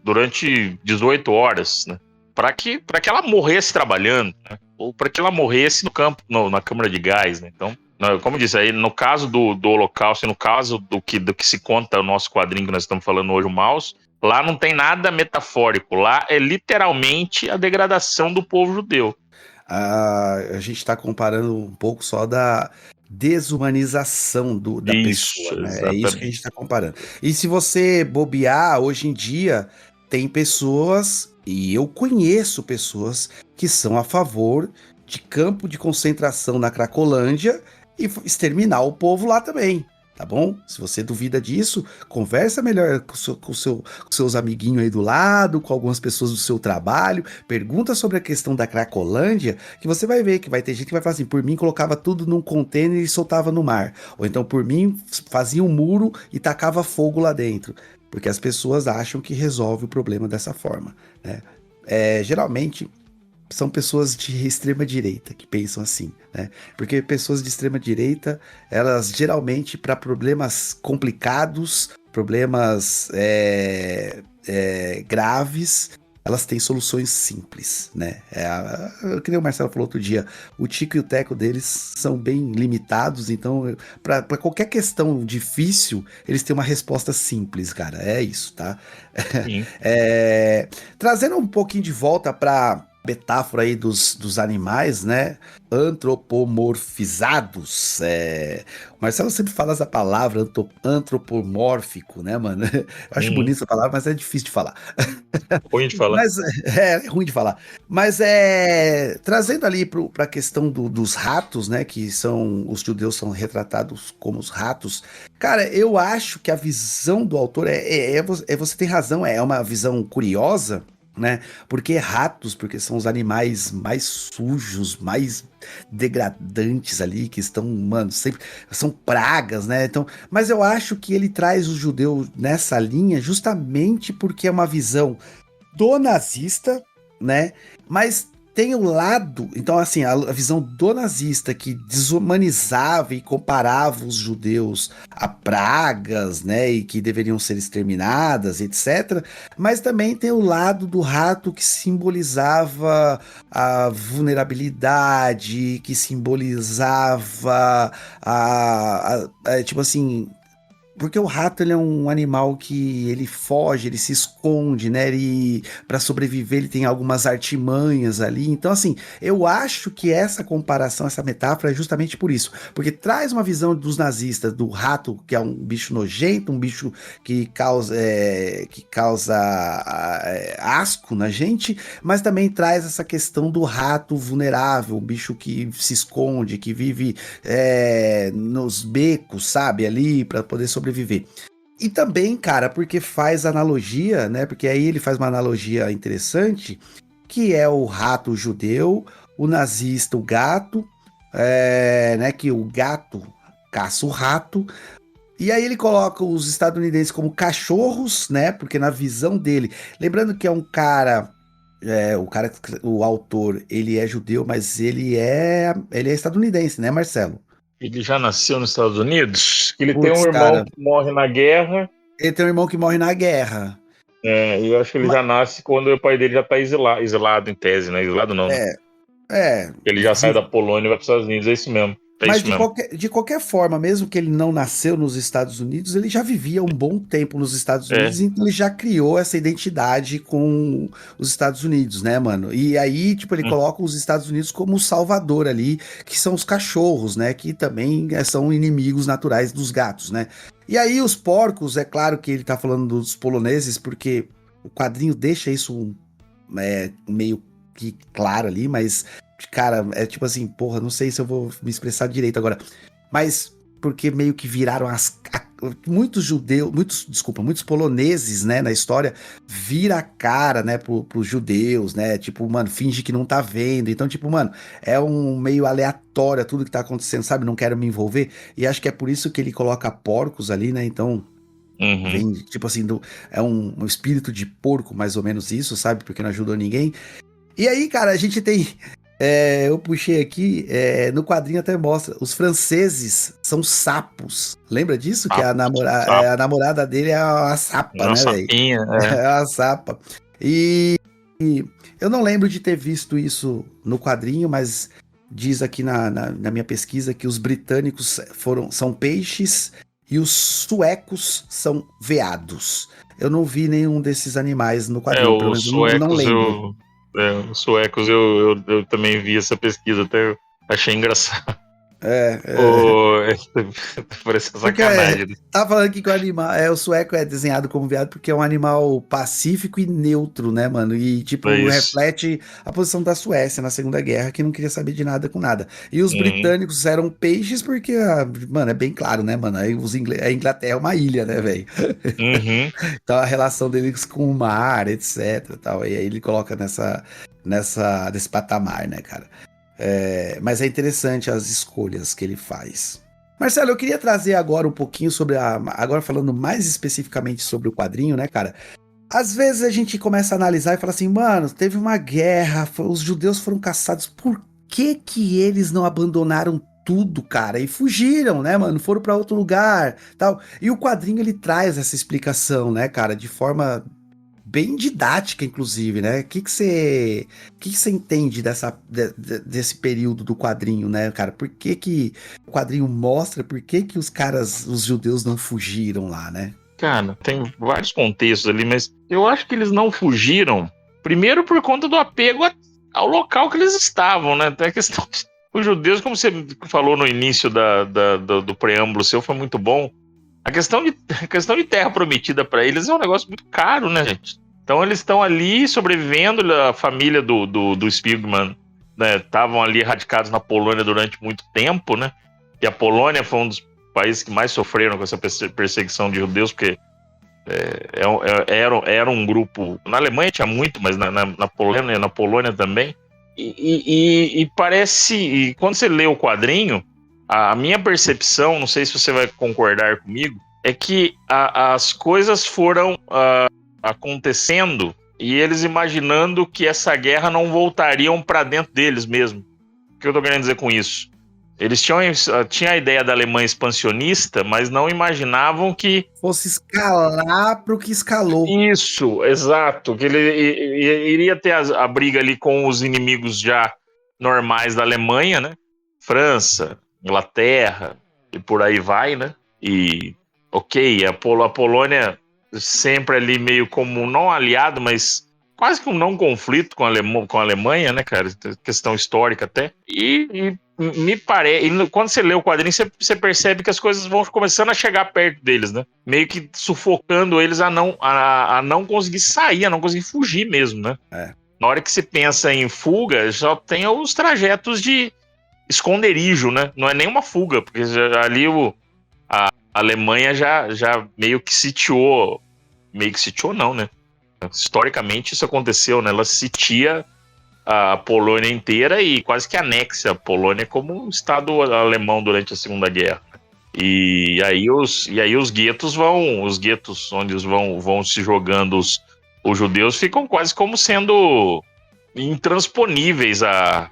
durante 18 horas, né? Para que ela morresse trabalhando, né? Ou para que ela morresse no campo, na câmara de gás, né? Então, como eu disse, aí, no caso do Holocausto, e no caso do que se conta o nosso quadrinho que nós estamos falando hoje, o Maus, lá não tem nada metafórico, lá é literalmente a degradação do povo judeu. A gente está comparando um pouco só da desumanização da pessoa, né? Exatamente. É isso que a gente está comparando. E se você bobear, hoje em dia, tem pessoas, e eu conheço pessoas, que são a favor de campo de concentração na Cracolândia e exterminar o povo lá também. Tá bom? Se você duvida disso, conversa melhor com seus amiguinhos aí do lado, com algumas pessoas do seu trabalho, pergunta sobre a questão da Cracolândia, que você vai ver que vai ter gente que vai falar assim: por mim colocava tudo num container e soltava no mar, ou então por mim fazia um muro e tacava fogo lá dentro, porque as pessoas acham que resolve o problema dessa forma, né? Geralmente são pessoas de extrema direita que pensam assim, né? Porque pessoas de extrema direita, elas geralmente, para problemas complicados, problemas graves, elas têm soluções simples, né? Que nem o Marcelo falou outro dia, o tico e o teco deles são bem limitados, então para qualquer questão difícil, eles têm uma resposta simples, cara. É isso, tá? Trazendo um pouquinho de volta para metáfora aí dos animais, né? Antropomorfizados. O Marcelo sempre fala essa palavra antropomórfico, né, mano? Eu acho bonita essa palavra, mas é difícil de falar. Ruim de falar. Mas é ruim de falar. Mas trazendo ali para a questão dos ratos, né? Que os judeus são retratados como os ratos. Cara, eu acho que a visão do autor você tem razão, é uma visão curiosa, né? Porque são os animais mais sujos, mais degradantes ali, que estão, mano, sempre são pragas, né? Então, mas eu acho que ele traz o judeu nessa linha justamente porque é uma visão do nazista, né? Mas tem o lado, então assim, a visão do nazista que desumanizava e comparava os judeus a pragas, né, e que deveriam ser exterminadas, etc. Mas também tem o lado do rato que simbolizava a vulnerabilidade, que simbolizava tipo assim, porque o rato ele é um animal que ele foge, ele se esconde, né? Ele para sobreviver ele tem algumas artimanhas ali. Então assim, eu acho que essa comparação, essa metáfora é justamente por isso, porque traz uma visão dos nazistas do rato que é um bicho nojento, um bicho que causa asco na gente, mas também traz essa questão do rato vulnerável, um bicho que se esconde, que vive nos becos, sabe, ali para poder sobreviver. E também, cara, porque faz analogia, né? Porque aí ele faz uma analogia interessante, que é o rato judeu, o nazista, o gato, né? Que o gato caça o rato. E aí ele coloca os estadunidenses como cachorros, né? Porque na visão dele, lembrando que é um cara, o autor, ele é judeu, mas ele é estadunidense, né, Marcelo? Ele já nasceu nos Estados Unidos. Ele tem Putz, um irmão cara, que morre na guerra. ele tem um irmão que morre na guerra. E eu acho que ele Ma- já nasce quando o pai dele já está exilado em tese, né? Exilado não, né? É, é. Ele já sai da Polônia e vai para os Estados Unidos, é isso mesmo. É Mas isso de mesmo. qualquer forma, mesmo que ele não nasceu nos Estados Unidos, ele já vivia um bom tempo nos Estados É. Unidos, então ele já criou essa identidade com os Estados Unidos, né, mano? E aí, tipo, ele coloca os Estados Unidos como o salvador ali, que são os cachorros, né? Que também são inimigos naturais dos gatos, né? E aí, os porcos, é claro que ele tá falando dos poloneses, porque o quadrinho deixa isso meio que claro ali, mas. Cara, é tipo assim, porra, não sei se eu vou me expressar direito agora, mas porque meio que viraram muitos poloneses, né, na história, vira a cara, né, pros judeus, né, tipo, mano, finge que não tá vendo, então, tipo, mano, é um meio aleatório tudo que tá acontecendo, sabe, não quero me envolver, e acho que é por isso que ele coloca porcos ali, né, então, vem, tipo assim, é um espírito de porco, mais ou menos isso, sabe, porque não ajudou ninguém, e aí, cara, a gente tem. Eu puxei aqui, no quadrinho até mostra. Os franceses são sapos. Lembra disso? Que Sapo. a namorada dele é uma sapa, Uma né, velho? sapinha, É uma sapa. E eu não lembro de ter visto isso no quadrinho, mas diz aqui na minha pesquisa que os britânicos são peixes e os suecos são veados. Eu não vi nenhum desses animais no quadrinho, pelo Os menos eu não suecos lembro. os suecos eu também vi essa pesquisa, até achei engraçado. É, Parece porque sacanagem. tá falando aqui que o animal, o sueco é desenhado como veado porque é um animal pacífico e neutro, né, mano? E, tipo, É isso. reflete a posição da Suécia na Segunda Guerra, que não queria saber de nada com nada. E os Uhum, britânicos eram peixes porque, mano, é bem claro, né, mano? Aí a Inglaterra é uma ilha, né, velho? uhum. Então a relação deles com o mar, etc, tal. E aí ele coloca nesse patamar, né, cara? Mas é interessante as escolhas que ele faz. Marcelo, eu queria trazer agora um pouquinho sobre agora falando mais especificamente sobre o quadrinho, né, cara? Às vezes a gente começa a analisar e fala assim, mano, teve uma guerra, os judeus foram caçados, por que eles não abandonaram tudo, cara, e fugiram, né, mano? Foram pra outro lugar, tal. E o quadrinho ele traz essa explicação, né, cara, de forma bem didática, inclusive, né? O que você entende desse período do quadrinho, né, cara? Por que o quadrinho mostra por que os caras, os judeus não fugiram lá, né? Cara, tem vários contextos ali, mas eu acho que eles não fugiram, primeiro por conta do apego ao local que eles estavam, né? Até a questão. Os judeus, como você falou no início do preâmbulo seu, foi muito bom. A questão de terra prometida para eles é um negócio muito caro, né, gente? Então eles estão ali sobrevivendo, a família do Spiegelman, né, estavam ali radicados na Polônia durante muito tempo, né? E a Polônia foi um dos países que mais sofreram com essa perseguição de judeus, porque era um grupo. Na Alemanha tinha muito, mas na Polônia também. E parece. E quando você lê o quadrinho, a minha percepção, não sei se você vai concordar comigo, é que as coisas foram acontecendo e eles imaginando que essa guerra não voltariam para dentro deles mesmo. O que eu tô querendo dizer com isso? Eles tinham a ideia da Alemanha expansionista, mas não imaginavam que... Fosse escalar pro que escalou. Isso, exato. Que ele iria ter a briga ali com os inimigos já normais da Alemanha, né? França, Inglaterra e por aí vai, né? E, ok, a Polônia sempre ali meio como não aliado, mas quase que um não conflito com a Alemanha, né, cara? Questão histórica até. E me parece. Quando você lê o quadrinho, você percebe que as coisas vão começando a chegar perto deles, né? Meio que sufocando eles a não conseguir sair, a não conseguir fugir mesmo, né? É. Na hora que se pensa em fuga, já tem os trajetos de esconderijo, né? Não é nem uma fuga, porque ali a Alemanha já meio que sitiou. Meio que sitiou, não, né? Historicamente isso aconteceu, né? Ela sitia a Polônia inteira e quase que anexa a Polônia como um estado alemão durante a Segunda Guerra. E aí os guetos onde vão se jogando os judeus ficam quase como sendo intransponíveis a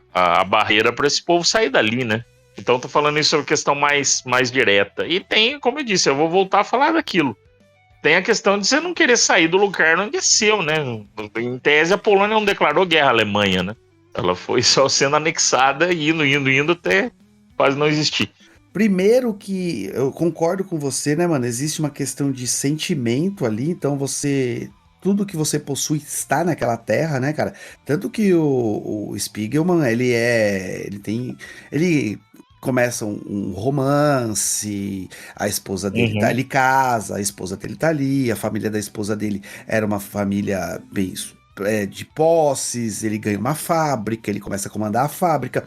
barreira para esse povo sair dali, né? Então tô falando isso sobre questão mais direta. E tem, como eu disse, eu vou voltar a falar daquilo. Tem a questão de você não querer sair do lugar onde é seu, né? Em tese, a Polônia não declarou guerra à Alemanha, né? Ela foi só sendo anexada, indo até quase não existir. Primeiro que eu concordo com você, né, mano? Existe uma questão de sentimento ali, então tudo que você possui está naquela terra, né, cara? Tanto que o Spiegelman, ele começa um romance, a esposa dele tá, ele casa, a esposa dele tá ali, a família da esposa dele era uma família bem de posses, ele ganha uma fábrica, ele começa a comandar a fábrica.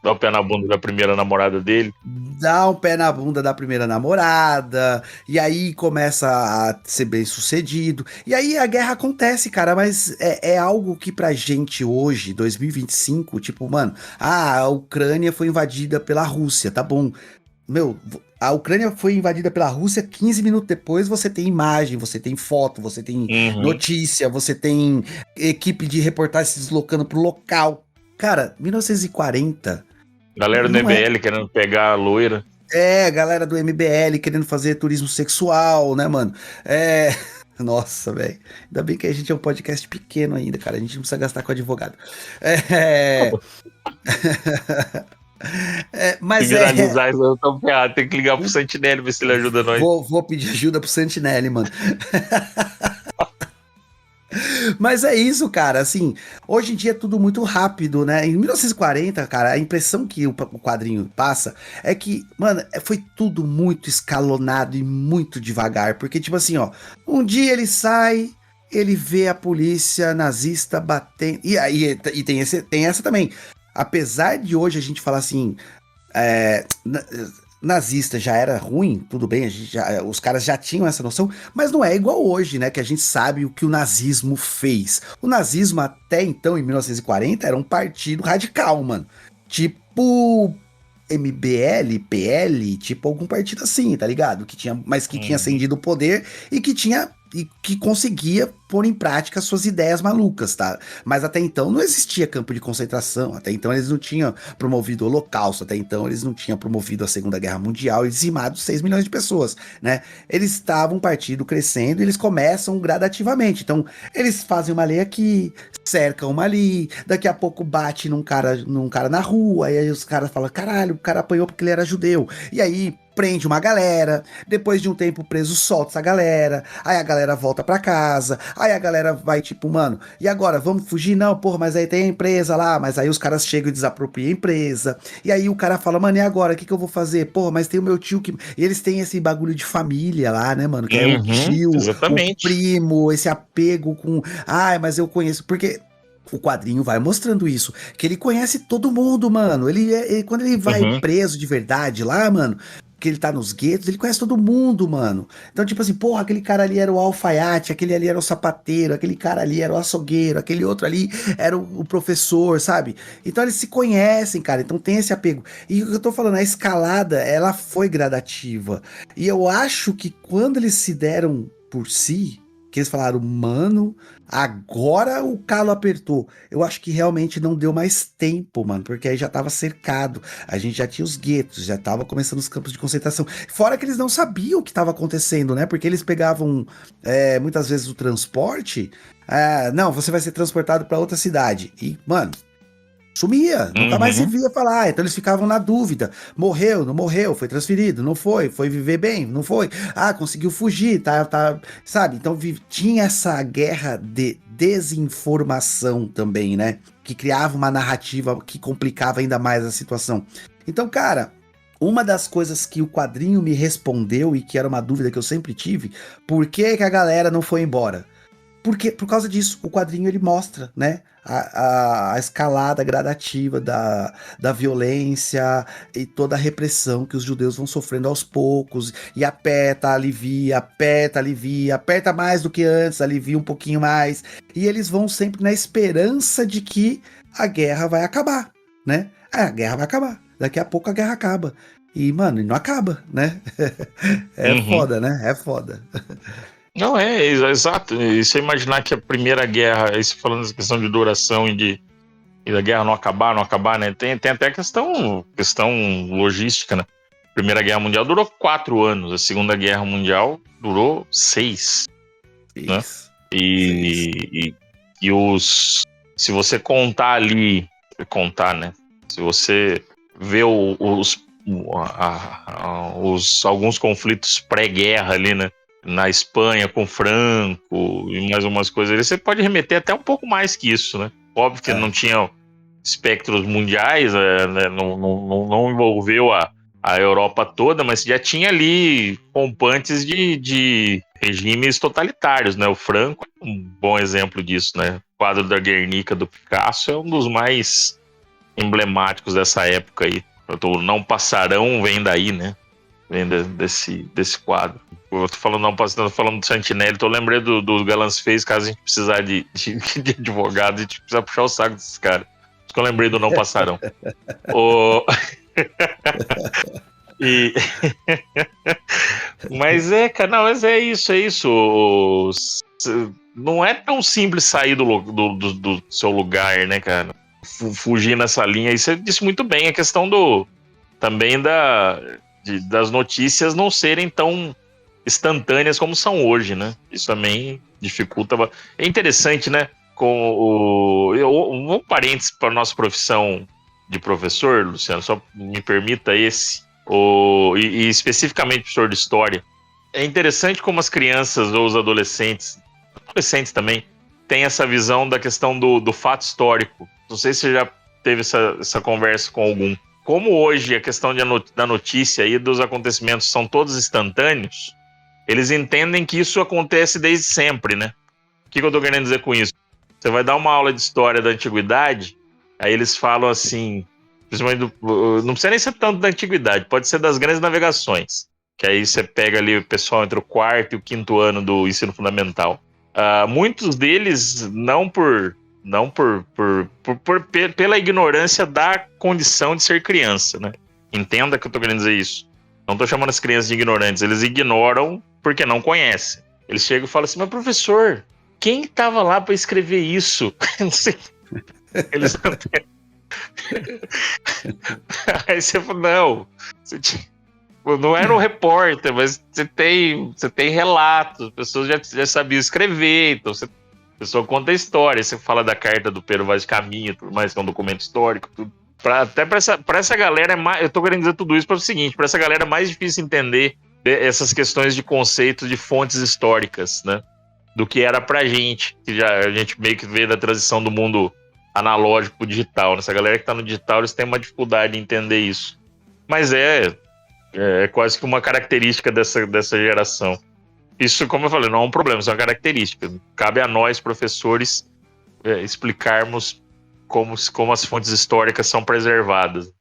Dá o pé na bunda da primeira namorada dele. Dá um pé na bunda da primeira namorada, e aí começa a ser bem sucedido. E aí a guerra acontece, cara, mas é algo que pra gente hoje, 2025, tipo, mano, a Ucrânia foi invadida pela Rússia, tá bom. Meu, a Ucrânia foi invadida pela Rússia, 15 minutos depois você tem imagem, você tem foto, você tem notícia, você tem equipe de reportagem se deslocando pro local. Cara, 1940... Galera do MBL querendo pegar a loira. Galera do MBL querendo fazer turismo sexual, né, mano? Nossa, velho. Ainda bem que a gente é um podcast pequeno ainda, cara. A gente não precisa gastar com advogado. Mas se viralizar, eu tô ferrado. Tem que ligar pro Santinelli, ver se ele ajuda nós. Vou pedir ajuda pro Santinelli, mano. Mas é isso, cara, assim, hoje em dia é tudo muito rápido, né? Em 1940, cara, a impressão que o quadrinho passa é que, mano, foi tudo muito escalonado e muito devagar, porque, tipo assim, ó, um dia ele sai, ele vê a polícia nazista batendo, e tem essa também, apesar de hoje a gente falar assim, nazista já era ruim, tudo bem, os caras já tinham essa noção, mas não é igual hoje, né, que a gente sabe o que o nazismo fez. O nazismo até então, em 1940, era um partido radical, mano. Tipo MBL, PL, tipo algum partido assim, tá ligado? Mas que tinha ascendido o poder e que conseguia pôr em prática suas ideias malucas, tá? Mas até então não existia campo de concentração, até então eles não tinham promovido o Holocausto, até então eles não tinham promovido a Segunda Guerra Mundial e dizimado 6 milhões de pessoas, né? Eles estavam um partido crescendo e eles começam gradativamente, então eles fazem uma lei aqui, cercam uma ali, daqui a pouco bate num cara na rua, e aí os caras falam, caralho, o cara apanhou porque ele era judeu, e aí prende uma galera, depois de um tempo preso solta essa galera, aí a galera volta pra casa, aí a galera vai tipo, mano, e agora, vamos fugir? Não, porra, mas aí tem a empresa lá, mas aí os caras chegam e desapropriam a empresa, e aí o cara fala, mano, e agora, o que eu vou fazer? Porra, mas tem o meu tio que... E eles têm esse bagulho de família lá, né, mano, que é o tio, exatamente. O primo, esse apego com, mas eu conheço, porque... O quadrinho vai mostrando isso, que ele conhece todo mundo, mano. Quando ele vai preso de verdade lá, mano, que ele tá nos guetos, ele conhece todo mundo, mano. Então, tipo assim, porra, aquele cara ali era o alfaiate, aquele ali era o sapateiro, aquele cara ali era o açougueiro, aquele outro ali era o professor, sabe? Então eles se conhecem, cara, então tem esse apego. E o que eu tô falando, a escalada, ela foi gradativa. E eu acho que quando eles se deram por si, que eles falaram, mano, agora o calo apertou. Eu acho que realmente não deu mais tempo, mano, porque aí já tava cercado, a gente já tinha os guetos, já tava começando os campos de concentração. Fora que eles não sabiam o que tava acontecendo, né? Porque eles pegavam muitas vezes o transporte. Não, você vai ser transportado para outra cidade. E, mano, sumia, nunca mais se via falar. Então eles ficavam na dúvida. Morreu, não morreu, foi transferido, não foi, foi viver bem, não foi. Conseguiu fugir, tá, sabe? Então tinha essa guerra de desinformação também, né? Que criava uma narrativa que complicava ainda mais a situação. Então, cara, uma das coisas que o quadrinho me respondeu e que era uma dúvida que eu sempre tive, por que a galera não foi embora? Porque, por causa disso, o quadrinho ele mostra, né, a escalada gradativa da violência e toda a repressão que os judeus vão sofrendo aos poucos, e aperta, alivia, aperta mais do que antes, alivia um pouquinho mais, e eles vão sempre na esperança de que a guerra vai acabar, né? A guerra vai acabar, daqui a pouco a guerra acaba. E, mano, não acaba, né? Foda, né? É foda. Não, exato. E você imaginar que a Primeira Guerra, isso falando dessa questão de duração e da guerra não acabar, né? Tem até questão logística, né? A Primeira Guerra Mundial durou 4 anos, a Segunda Guerra Mundial durou 6, né? E se você contar, né? Se você vê alguns conflitos pré-guerra ali, né? Na Espanha com Franco e mais umas coisas ali, você pode remeter até um pouco mais que isso, né? Óbvio que não tinha espectros mundiais, né? Não envolveu a Europa toda, mas já tinha ali rompantes de regimes totalitários, né? O Franco é um bom exemplo disso, né? O quadro da Guernica do Picasso é um dos mais emblemáticos dessa época aí. O Não Passarão vem daí, né? Vem desse quadro. Eu tô falando do Santinelli, tô lembrando do Galãs Fez, caso a gente precisar de advogado, a gente precisa puxar o saco desses caras. Acho que eu lembrei do Não Passarão. Mas cara, não, mas é isso. Não é tão simples sair do seu lugar, né, cara? Fugir nessa linha. E você disse muito bem a questão também das notícias não serem tão instantâneas como são hoje, né? Isso também dificulta. É interessante, né? Um parênteses para a nossa profissão de professor, Luciano, só me permita e especificamente professor de história. É interessante como as crianças ou os adolescentes também, têm essa visão da questão do fato histórico. Não sei se você já teve essa conversa com algum. Como hoje a questão da notícia e dos acontecimentos são todos instantâneos, eles entendem que isso acontece desde sempre, né? O que eu tô querendo dizer com isso? Você vai dar uma aula de história da antiguidade, aí eles falam assim, principalmente não precisa nem ser tanto da antiguidade, pode ser das grandes navegações, que aí você pega ali o pessoal entre o 4º e o 5º ano do ensino fundamental. Muitos deles pela ignorância da condição de ser criança, né? Entenda que eu tô querendo dizer isso. Não tô chamando as crianças de ignorantes, eles ignoram porque não conhecem. Eles chegam e falam assim, mas professor, quem estava lá para escrever isso? Não sei. Eles não têm. Aí você fala, não era um repórter, mas você tem relatos, as pessoas já sabiam escrever, então a pessoa conta a história, você fala da carta do Pedro Vaz de Caminha, tudo mais, que é um documento histórico, tudo. Até para essa galera, eu tô querendo dizer tudo isso para o seguinte, para essa galera é mais difícil entender essas questões de conceito de fontes históricas, né? Do que era pra gente, que a gente meio que veio da transição do mundo analógico pro digital. Né? Essa galera que tá no digital, eles têm uma dificuldade de entender isso. Mas é quase que uma característica dessa geração. Isso, como eu falei, não é um problema, isso é uma característica. Cabe a nós, professores, explicarmos como as fontes históricas são preservadas.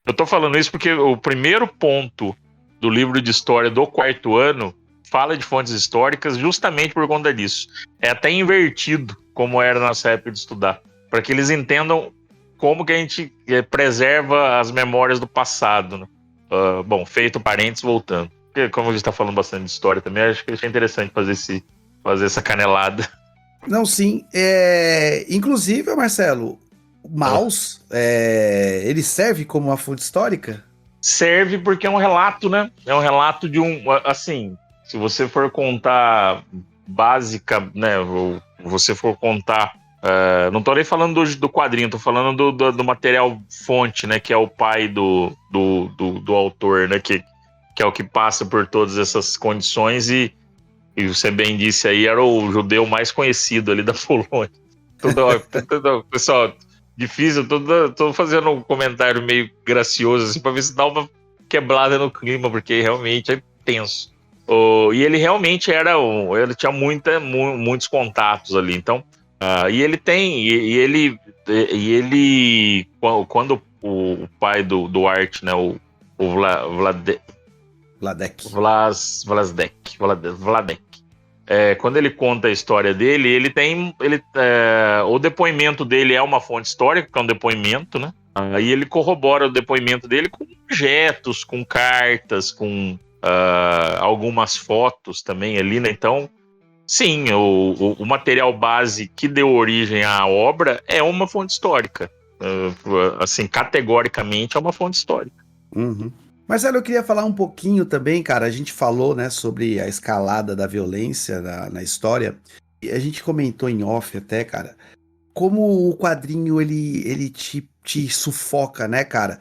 Eu tô falando isso porque o primeiro ponto do livro de história do 4º ano fala de fontes históricas justamente por conta disso. É até invertido, como era na nossa época de estudar, para que eles entendam como que a gente preserva as memórias do passado. Né? Bom, feito parênteses, voltando. Porque, como a gente está falando bastante de história também, acho que é interessante fazer fazer essa canelada. Não, sim. Inclusive, Marcelo, o mouse, ele serve como uma fonte histórica? Serve porque é um relato, né? É um relato de assim, se você for contar básica, né? Ou você for contar, não tô nem falando do quadrinho, tô falando do material fonte, né? Que é o pai do autor, né? Que é o que passa por todas essas condições e você bem disse aí, era o judeu mais conhecido ali da Polônia. Pessoal, difícil, tô fazendo um comentário meio gracioso, assim, pra ver se dá uma quebrada no clima, porque realmente é tenso. E ele realmente ele tinha muitos contatos ali, então, e ele tem, quando o pai do Art, né, o Vladek. Vladek. Quando ele conta a história dele, o depoimento dele é uma fonte histórica, que é um depoimento, né? Aí ele corrobora o depoimento dele com objetos, com cartas, com algumas fotos também ali, né? Então, sim, o material base que deu origem à obra é uma fonte histórica. Assim, categoricamente é uma fonte histórica. Uhum. Marcelo, eu queria falar um pouquinho também, cara. A gente falou, né, sobre a escalada da violência na história. E a gente comentou em off até, cara, como o quadrinho ele te sufoca, né, cara?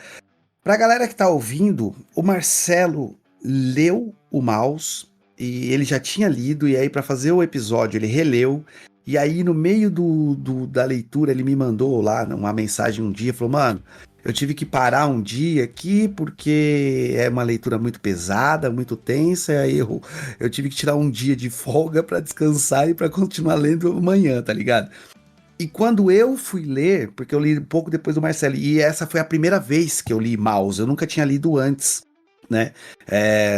Pra galera que tá ouvindo, o Marcelo leu o Mouse e ele já tinha lido, e aí pra fazer o episódio ele releu. E aí no meio da leitura ele me mandou lá uma mensagem um dia, falou, mano, eu tive que parar um dia aqui porque é uma leitura muito pesada, muito tensa, e aí eu tive que tirar um dia de folga pra descansar e pra continuar lendo amanhã, tá ligado? E quando eu fui ler, porque eu li um pouco depois do Marcelo, e essa foi a primeira vez que eu li Mouse, eu nunca tinha lido antes, né?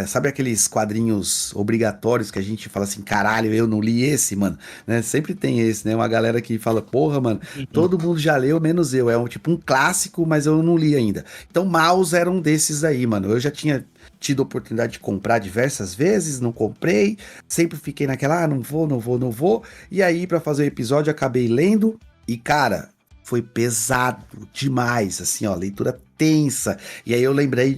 Sabe aqueles quadrinhos obrigatórios que a gente fala assim, caralho, eu não li esse, mano? Né? Sempre tem esse, né? Uma galera que fala, porra, mano, todo mundo já leu, menos eu. É tipo um clássico, mas eu não li ainda. Então Mouse era um desses aí, mano. Eu já tinha tido a oportunidade de comprar diversas vezes, não comprei, sempre fiquei naquela, não vou. E aí, pra fazer o episódio, acabei lendo e, cara, foi pesado demais, assim, ó, leitura tensa. E aí eu lembrei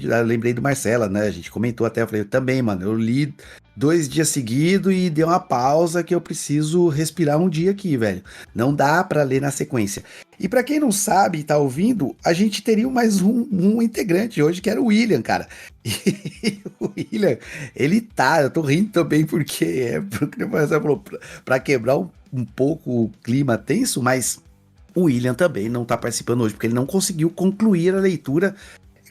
do Marcela, né? A gente comentou até, eu falei, eu também, mano, eu li 2 dias seguidos e dei uma pausa que eu preciso respirar um dia aqui, velho. Não dá pra ler na sequência. E pra quem não sabe e tá ouvindo, a gente teria mais um integrante hoje, que era o William, cara. E o William, eu tô rindo também porque porque o Marcelo falou, pra quebrar um pouco o clima tenso, mas o William também não tá participando hoje, porque ele não conseguiu concluir a leitura.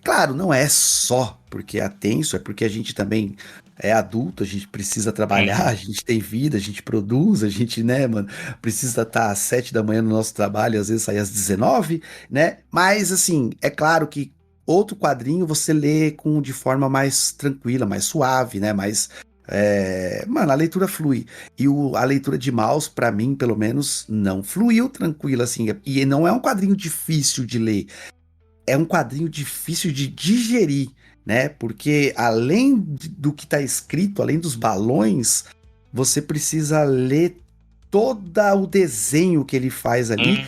Claro, não é só porque é tenso, é porque a gente também é adulto, a gente precisa trabalhar, a gente tem vida, a gente produz, a gente, né, mano, precisa estar às 7 da manhã no nosso trabalho, às vezes sair às 19, né? Mas, assim, é claro que outro quadrinho você lê de forma mais tranquila, mais suave, né? Mano, a leitura flui. E a leitura de Mouse, pra mim, pelo menos, não fluiu tranquila, assim. E não é um quadrinho difícil de ler. É um quadrinho difícil de digerir, né? Porque além do que tá escrito, além dos balões, você precisa ler todo o desenho que ele faz ali.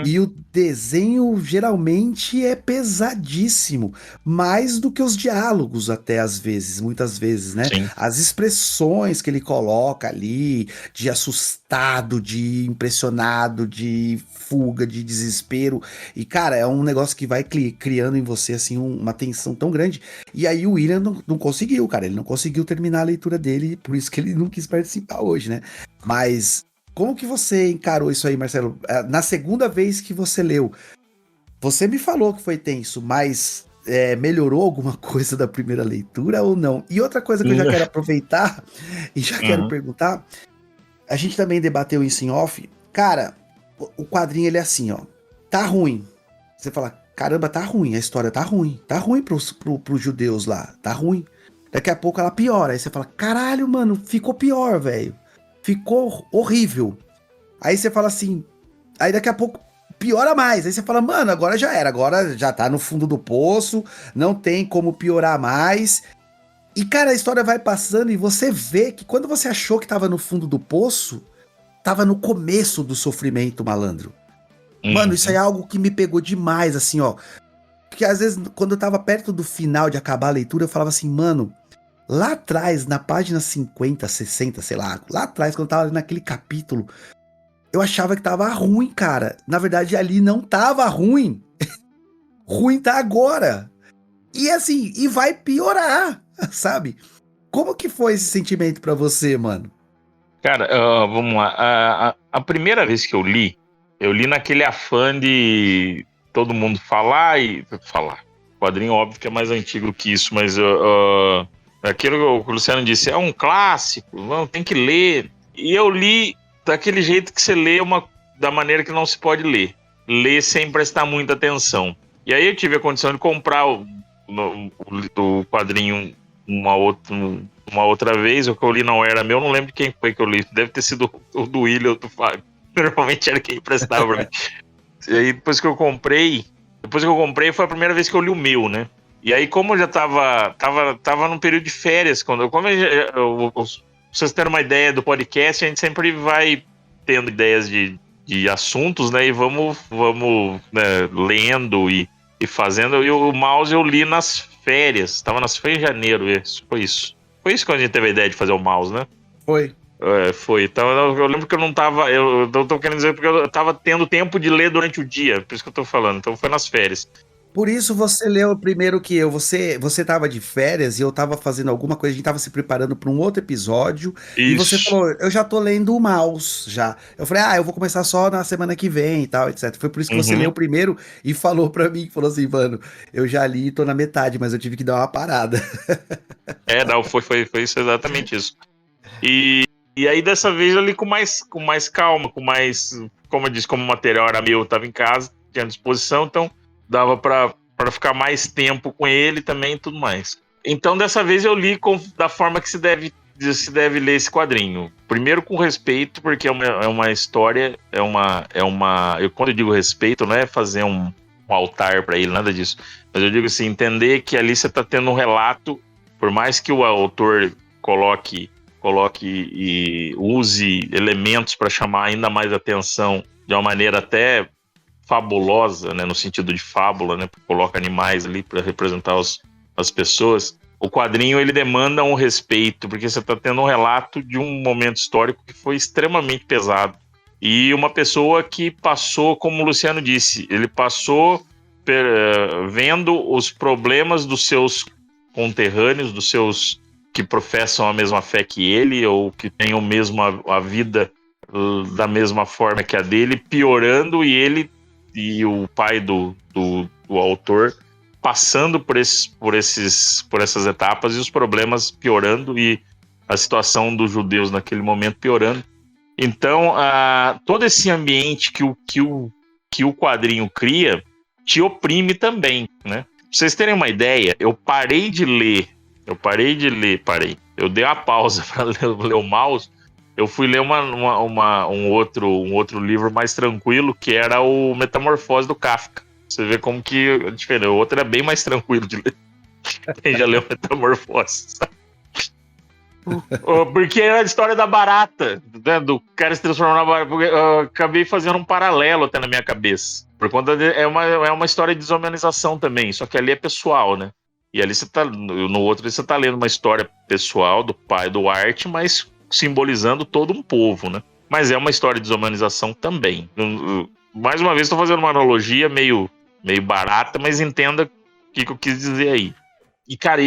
E o desenho geralmente é pesadíssimo, mais do que os diálogos até às vezes, muitas vezes, né? Sim. As expressões que ele coloca ali, de assustado, de impressionado, de fuga, de desespero. E, cara, é um negócio que vai criando em você, assim, uma tensão tão grande. E aí o William não conseguiu, cara. Ele não conseguiu terminar a leitura dele, por isso que ele não quis participar hoje, né? Mas como que você encarou isso aí, Marcelo? Na segunda vez que você leu, você me falou que foi tenso, mas melhorou alguma coisa da primeira leitura ou não? E outra coisa que eu já quero aproveitar e já quero perguntar, a gente também debateu isso em off. Cara, o quadrinho ele é assim, ó, tá ruim. Você fala, caramba, tá ruim, a história tá ruim pros judeus lá, tá ruim. Daqui a pouco ela piora, aí você fala, caralho, mano, ficou pior, velho. Ficou horrível. Aí você fala assim, aí daqui a pouco piora mais. Aí você fala, mano, agora já era, agora já tá no fundo do poço, não tem como piorar mais. E, cara, a história vai passando e você vê que quando você achou que tava no fundo do poço, tava no começo do sofrimento, malandro. Mano, isso aí é algo que me pegou demais, assim, ó. Porque às vezes, quando eu tava perto do final de acabar a leitura, eu falava assim, mano, lá atrás, na página 50, 60, sei lá, lá atrás, quando eu tava naquele capítulo, eu achava que tava ruim, cara. Na verdade, ali não tava ruim. Ruim tá agora. E assim, e vai piorar, sabe? Como que foi esse sentimento pra você, mano? Cara, vamos lá. A primeira vez que eu li naquele afã de todo mundo falar e falar. O quadrinho, óbvio, que é mais antigo que isso, mas aquilo que o Luciano disse, é um clássico, tem que ler. E eu li daquele jeito que você lê da maneira que não se pode ler. Ler sem prestar muita atenção. E aí eu tive a condição de comprar o quadrinho uma outra vez. O que eu li não era meu, não lembro de quem foi que eu li. Deve ter sido o do William ou do Fábio. Normalmente era quem emprestava pra mim. E aí depois que eu comprei foi a primeira vez que eu li o meu, né? E aí, como eu já tava num período de férias, pra vocês terem uma ideia do podcast, a gente sempre vai tendo ideias de assuntos, né? E vamos né, lendo e fazendo. E o mouse eu li nas férias. Tava nas férias em janeiro, foi isso. Foi isso que a gente teve a ideia de fazer o mouse, né? Foi. Foi. Então eu lembro que eu não tava. Eu tô querendo dizer porque eu tava tendo tempo de ler durante o dia. Por isso que eu tô falando. Então foi nas férias. Por isso você leu primeiro que eu. Você tava de férias e eu tava fazendo alguma coisa, a gente tava se preparando para um outro episódio. E você Isso. falou, eu já tô lendo o Mouse, já. Eu falei, eu vou começar só na semana que vem e tal, etc. Foi por isso que você leu primeiro e falou pra mim, falou assim, mano, eu já li e tô na metade, mas eu tive que dar uma parada. Não, foi isso, exatamente isso. E aí dessa vez eu li com mais calma, como eu disse, como o material era meu, eu tava em casa, tinha à disposição, então dava pra ficar mais tempo com ele também e tudo mais. Então dessa vez eu li da forma que se deve ler esse quadrinho. Primeiro com respeito, porque é uma história, quando eu digo respeito, não é fazer um altar para ele, nada disso. Mas eu digo assim, entender que ali você tá tendo um relato, por mais que o autor coloque e use elementos para chamar ainda mais atenção de uma maneira até fabulosa, né, no sentido de fábula, né, coloca animais ali para representar as pessoas. O quadrinho ele demanda um respeito, porque você está tendo um relato de um momento histórico que foi extremamente pesado. E uma pessoa que passou, como o Luciano disse, ele passou vendo os problemas dos seus conterrâneos, dos seus que professam a mesma fé que ele, ou que têm a vida da mesma forma que a dele, piorando, e ele e o pai do autor passando por essas etapas e os problemas piorando e a situação dos judeus naquele momento piorando. Então, todo esse ambiente que o quadrinho cria te oprime também, né? Pra vocês terem uma ideia, eu parei de ler. Eu dei uma pausa para ler o Mouse. Eu fui ler um outro livro mais tranquilo, que era o Metamorfose do Kafka. Você vê como que é diferente. O outro era bem mais tranquilo de ler. Quem já leu Metamorfose, sabe? Porque era a história da barata, né? Do cara se transformar na barata. Eu acabei fazendo um paralelo até na minha cabeça. Por conta é uma história de desumanização também, só que ali é pessoal, né? E ali no outro você tá lendo uma história pessoal do pai do Art, mas simbolizando todo um povo, né? Mas é uma história de desumanização também. Mais uma vez estou fazendo uma analogia meio barata, mas entenda o que eu quis dizer aí. E, cara,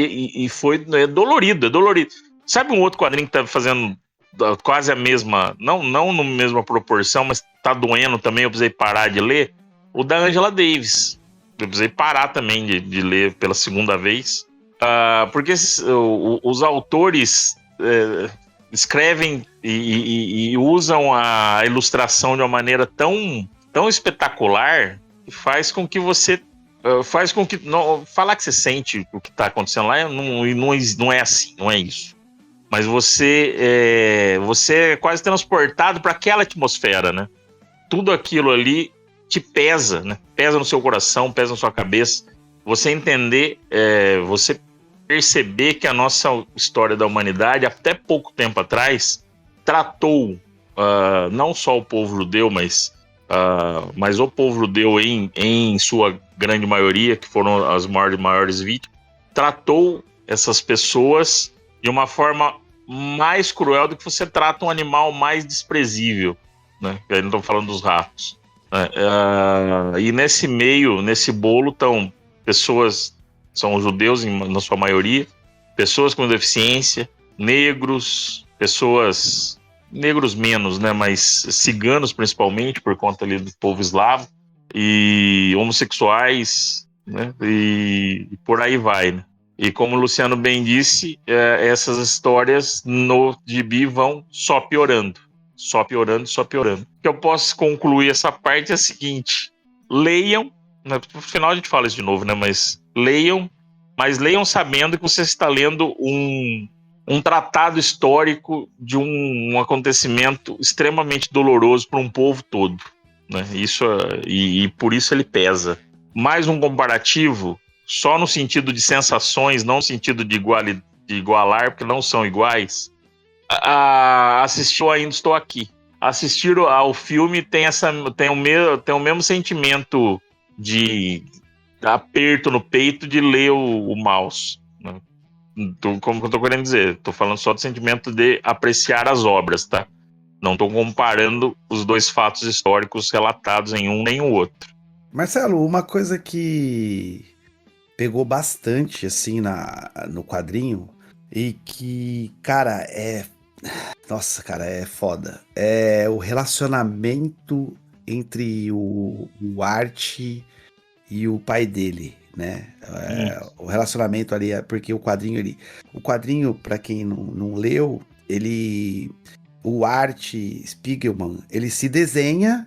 foi dolorido, é dolorido. Sabe um outro quadrinho que tá fazendo quase a mesma, não na mesma proporção, mas tá doendo também, eu precisei parar de ler? O da Angela Davis. Eu precisei parar também de ler pela segunda vez. Porque os autores escrevem e usam a ilustração de uma maneira tão espetacular que faz com que você falar que você sente o que está acontecendo lá não é assim, não é isso. Mas você é quase transportado para aquela atmosfera, né? Tudo aquilo ali te pesa, né? Pesa no seu coração, pesa na sua cabeça. Você entender, você perceber que a nossa história da humanidade, até pouco tempo atrás, tratou não só o povo judeu, mas o povo judeu em sua grande maioria, que foram as maiores vítimas, tratou essas pessoas de uma forma mais cruel do que você trata um animal mais desprezível, né? Eu não estou falando dos ratos. Né? E nesse meio, nesse bolo, estão pessoas, são judeus na sua maioria, pessoas com deficiência, negros, negros menos, né? Mas ciganos principalmente, por conta ali do povo eslavo, e homossexuais, né? E por aí vai, né? E como o Luciano bem disse, essas histórias no gibi vão só piorando. Só piorando, só piorando. O que eu posso concluir essa parte é a seguinte: leiam, né, no final a gente fala isso de novo, né? Mas leiam sabendo que você está lendo um tratado histórico de um acontecimento extremamente doloroso para um povo todo, né? E por isso ele pesa. Mais um comparativo, só no sentido de sensações, não no sentido de igualar, porque não são iguais. Assistiu Ainda Estou Aqui. Assistir ao filme tem o mesmo sentimento de aperto no peito de ler o Maus. Né? Como que eu tô querendo dizer? Tô falando só do sentimento de apreciar as obras, tá? Não tô comparando os dois fatos históricos relatados em um nem o outro. Marcelo, uma coisa que pegou bastante, assim, no quadrinho e que, cara, Nossa, cara, é foda. É o relacionamento entre o Art e o pai dele, né? O relacionamento ali, porque o quadrinho, pra quem não leu, o Art Spiegelman, ele se desenha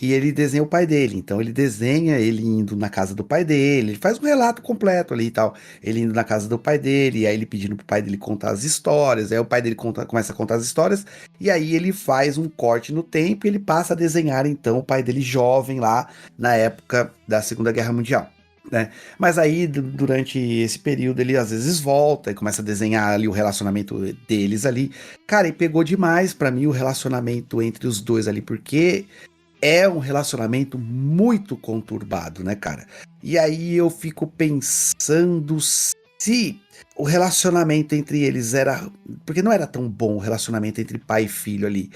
e ele desenha o pai dele. Então ele desenha ele indo na casa do pai dele, ele faz um relato completo ali e tal. Ele indo na casa do pai dele, e aí ele pedindo pro pai dele contar as histórias, aí o pai dele começa a contar as histórias, e aí ele faz um corte no tempo e ele passa a desenhar então o pai dele jovem lá na época da Segunda Guerra Mundial. Né? Mas aí, durante esse período, ele às vezes volta e começa a desenhar ali o relacionamento deles ali. Cara, e pegou demais pra mim o relacionamento entre os dois ali, porque é um relacionamento muito conturbado, né, cara? E aí eu fico pensando se o relacionamento entre eles era... Porque não era tão bom o relacionamento entre pai e filho ali.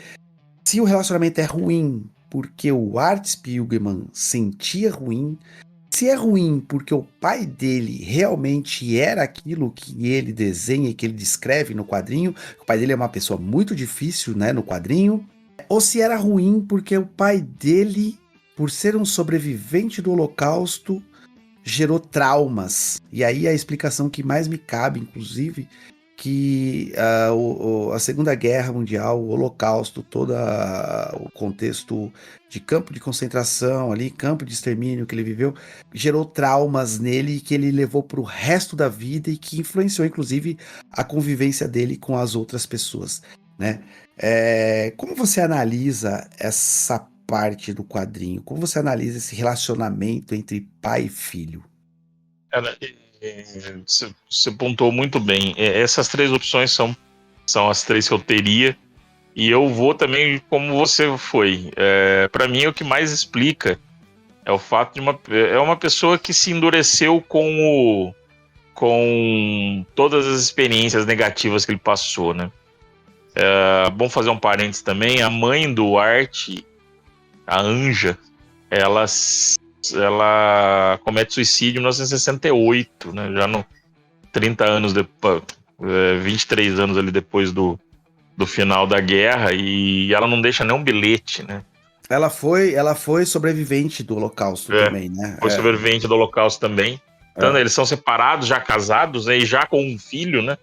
Se o relacionamento é ruim porque o Art Spiegelman sentia ruim, se é ruim porque o pai dele realmente era aquilo que ele desenha e que ele descreve no quadrinho, o pai dele é uma pessoa muito difícil, né, no quadrinho, ou se era ruim porque o pai dele, por ser um sobrevivente do Holocausto, gerou traumas. E aí a explicação que mais me cabe, inclusive, que a Segunda Guerra Mundial, o Holocausto, todo o contexto de campo de concentração ali, campo de extermínio que ele viveu, gerou traumas nele que ele levou para o resto da vida e que influenciou, inclusive, a convivência dele com as outras pessoas, né? Como você analisa essa parte do quadrinho? Como você analisa esse relacionamento entre pai e filho? Cara, você pontuou muito bem. Essas três opções são as três que eu teria. E eu vou também como você foi. Para mim, o que mais explica é o fato de uma pessoa que se endureceu com todas as experiências negativas que ele passou, né? Bom fazer um parênteses também. A mãe do Art, a Anja, ela comete suicídio em 1968, né? Já 30 anos depois, 23 anos ali depois do final da guerra, e ela não deixa nem um bilhete, né? Ela foi sobrevivente do Holocausto também, né? Foi sobrevivente do Holocausto também. Então, eles são separados, já casados, né? E já com um filho, né?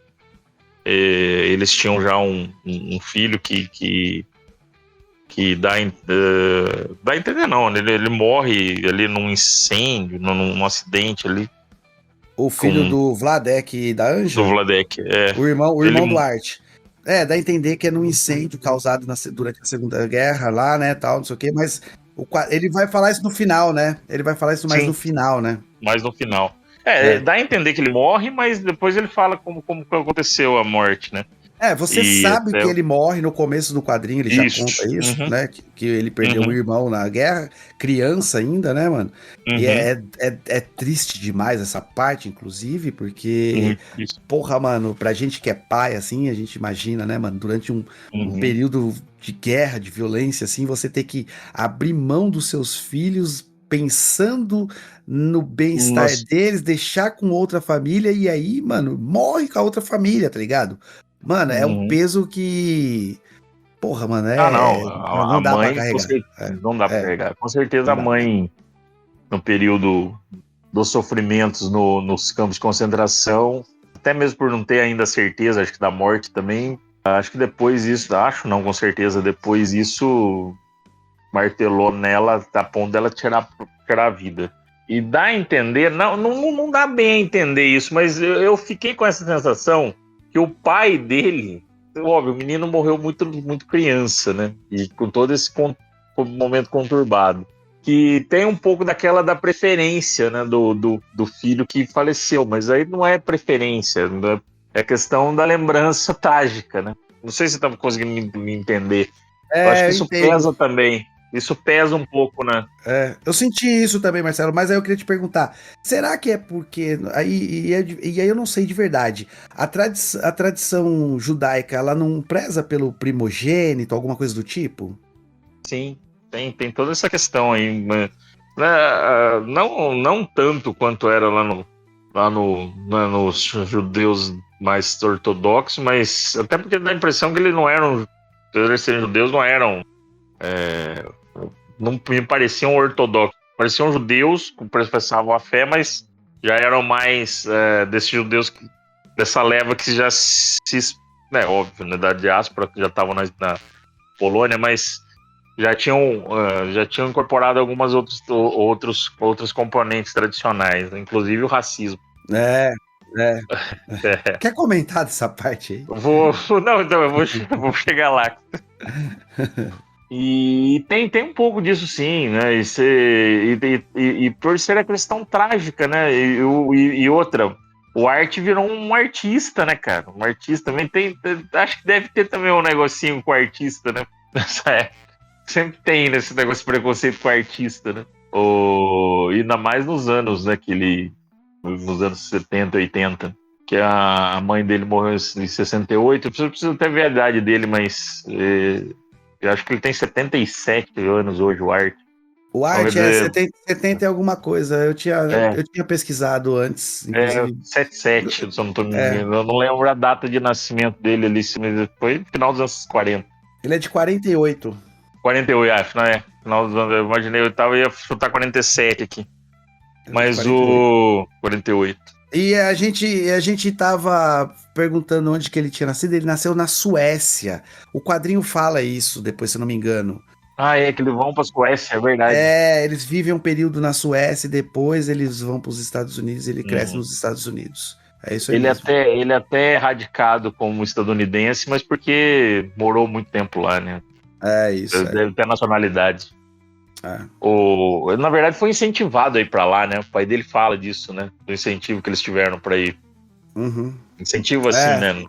Eles tinham já um filho que dá a entender, não. Ele morre ali num incêndio, num acidente ali. O filho do Vladek e da Anja? Do Vladek, O irmão do Art. Dá a entender que é num incêndio causado durante a Segunda Guerra lá, né, tal, não sei o quê, mas ele vai falar isso no final, né? Ele vai falar isso mais no final, né? Mais no final. Dá a entender que ele morre, mas depois ele fala como aconteceu a morte, né? Você E sabe até que ele morre no começo do quadrinho, ele já conta isso. isso, Uhum, né? Que ele perdeu um uhum, irmão na guerra, criança ainda, né, mano? E uhum, é triste demais essa parte, inclusive, porque, muito isso. porra, mano, pra gente que é pai, assim, a gente imagina, né, mano, durante um Uhum. período de guerra, de violência, assim, você ter que abrir mão dos seus filhos pensando no bem-estar Nossa. deles, deixar com outra família e aí, mano, morre com a outra família, tá ligado? Mano, é um Uhum. peso que. Porra, mano, Não, a não dá pra mãe, carregar. não dá para É, carregar. Com certeza não a dá. mãe, no período dos sofrimentos nos campos de concentração, até mesmo por não ter ainda certeza, acho que da morte também, acho que depois isso, acho não, com certeza, depois isso martelou nela a ponto dela tirar a vida. E dá a entender, não dá bem a entender isso, mas eu fiquei com essa sensação que o pai dele, óbvio, o menino morreu muito, muito criança, né? E com todo esse momento conturbado. Que tem um pouco daquela da preferência, né? Do filho que faleceu, mas aí não é preferência, né? É questão da lembrança trágica, né? Não sei se você está conseguindo me entender. Eu acho que Eu isso entendo. pesa também. Isso pesa um pouco, né? Eu senti isso também, Marcelo, mas aí eu queria te perguntar: será que é porque. E aí eu não sei de verdade. A tradição judaica, ela não preza pelo primogênito, alguma coisa do tipo? Sim, tem toda essa questão aí, né? Não tanto quanto era nos judeus mais ortodoxos, mas até porque dá a impressão que eles não eram, eles serem judeus, não eram, não me pareciam ortodoxos, pareciam judeus que professavam a fé, mas já eram mais desses judeus, dessa leva que já óbvio, né, da diáspora, que já estavam na Polônia, mas já tinham incorporado algumas outros componentes tradicionais, inclusive o racismo. É, é. É. Quer comentar dessa parte aí? Não, então eu vou chegar lá. E tem um pouco disso sim, né? E por ser a questão trágica, né? E outra, o Art virou um artista, né, cara? Um artista também acho que deve ter também um negocinho com o artista, né? Nessa época. Sempre tem esse negócio de preconceito com o artista, né? Ainda mais nos anos, né? Nos anos 70, 80. Que a mãe dele morreu em 68. Eu preciso até ver a idade dele, mas eu acho que ele tem 77 anos hoje, o Art. O Então, quer Art é dizer, 70 e alguma coisa. é, Eu tinha pesquisado antes, inclusive. 77, se eu não tô me É, engano. Eu não lembro a data de nascimento dele ali, mas foi no final dos anos 40. ele é de 48. 48, acho, não é? Final dos anos, eu imaginei, eu ia chutar 47 aqui. Ele é de Mas 48. o 48. E a gente tava perguntando onde que ele tinha nascido. Ele nasceu na Suécia. O quadrinho fala isso, depois, se eu não me engano. É que eles vão pra Suécia, é verdade. Eles vivem um período na Suécia e depois eles vão para os Estados Unidos e ele cresce Uhum. nos Estados Unidos. É isso aí Ele mesmo. até, ele até é radicado como estadunidense, mas porque morou muito tempo lá, né? É isso, Ele deve ter nacionalidade. é. Na verdade, foi incentivado a ir pra lá, né? O pai dele fala disso, né? Do incentivo que eles tiveram pra ir. Uhum. Incentivo assim, É, né?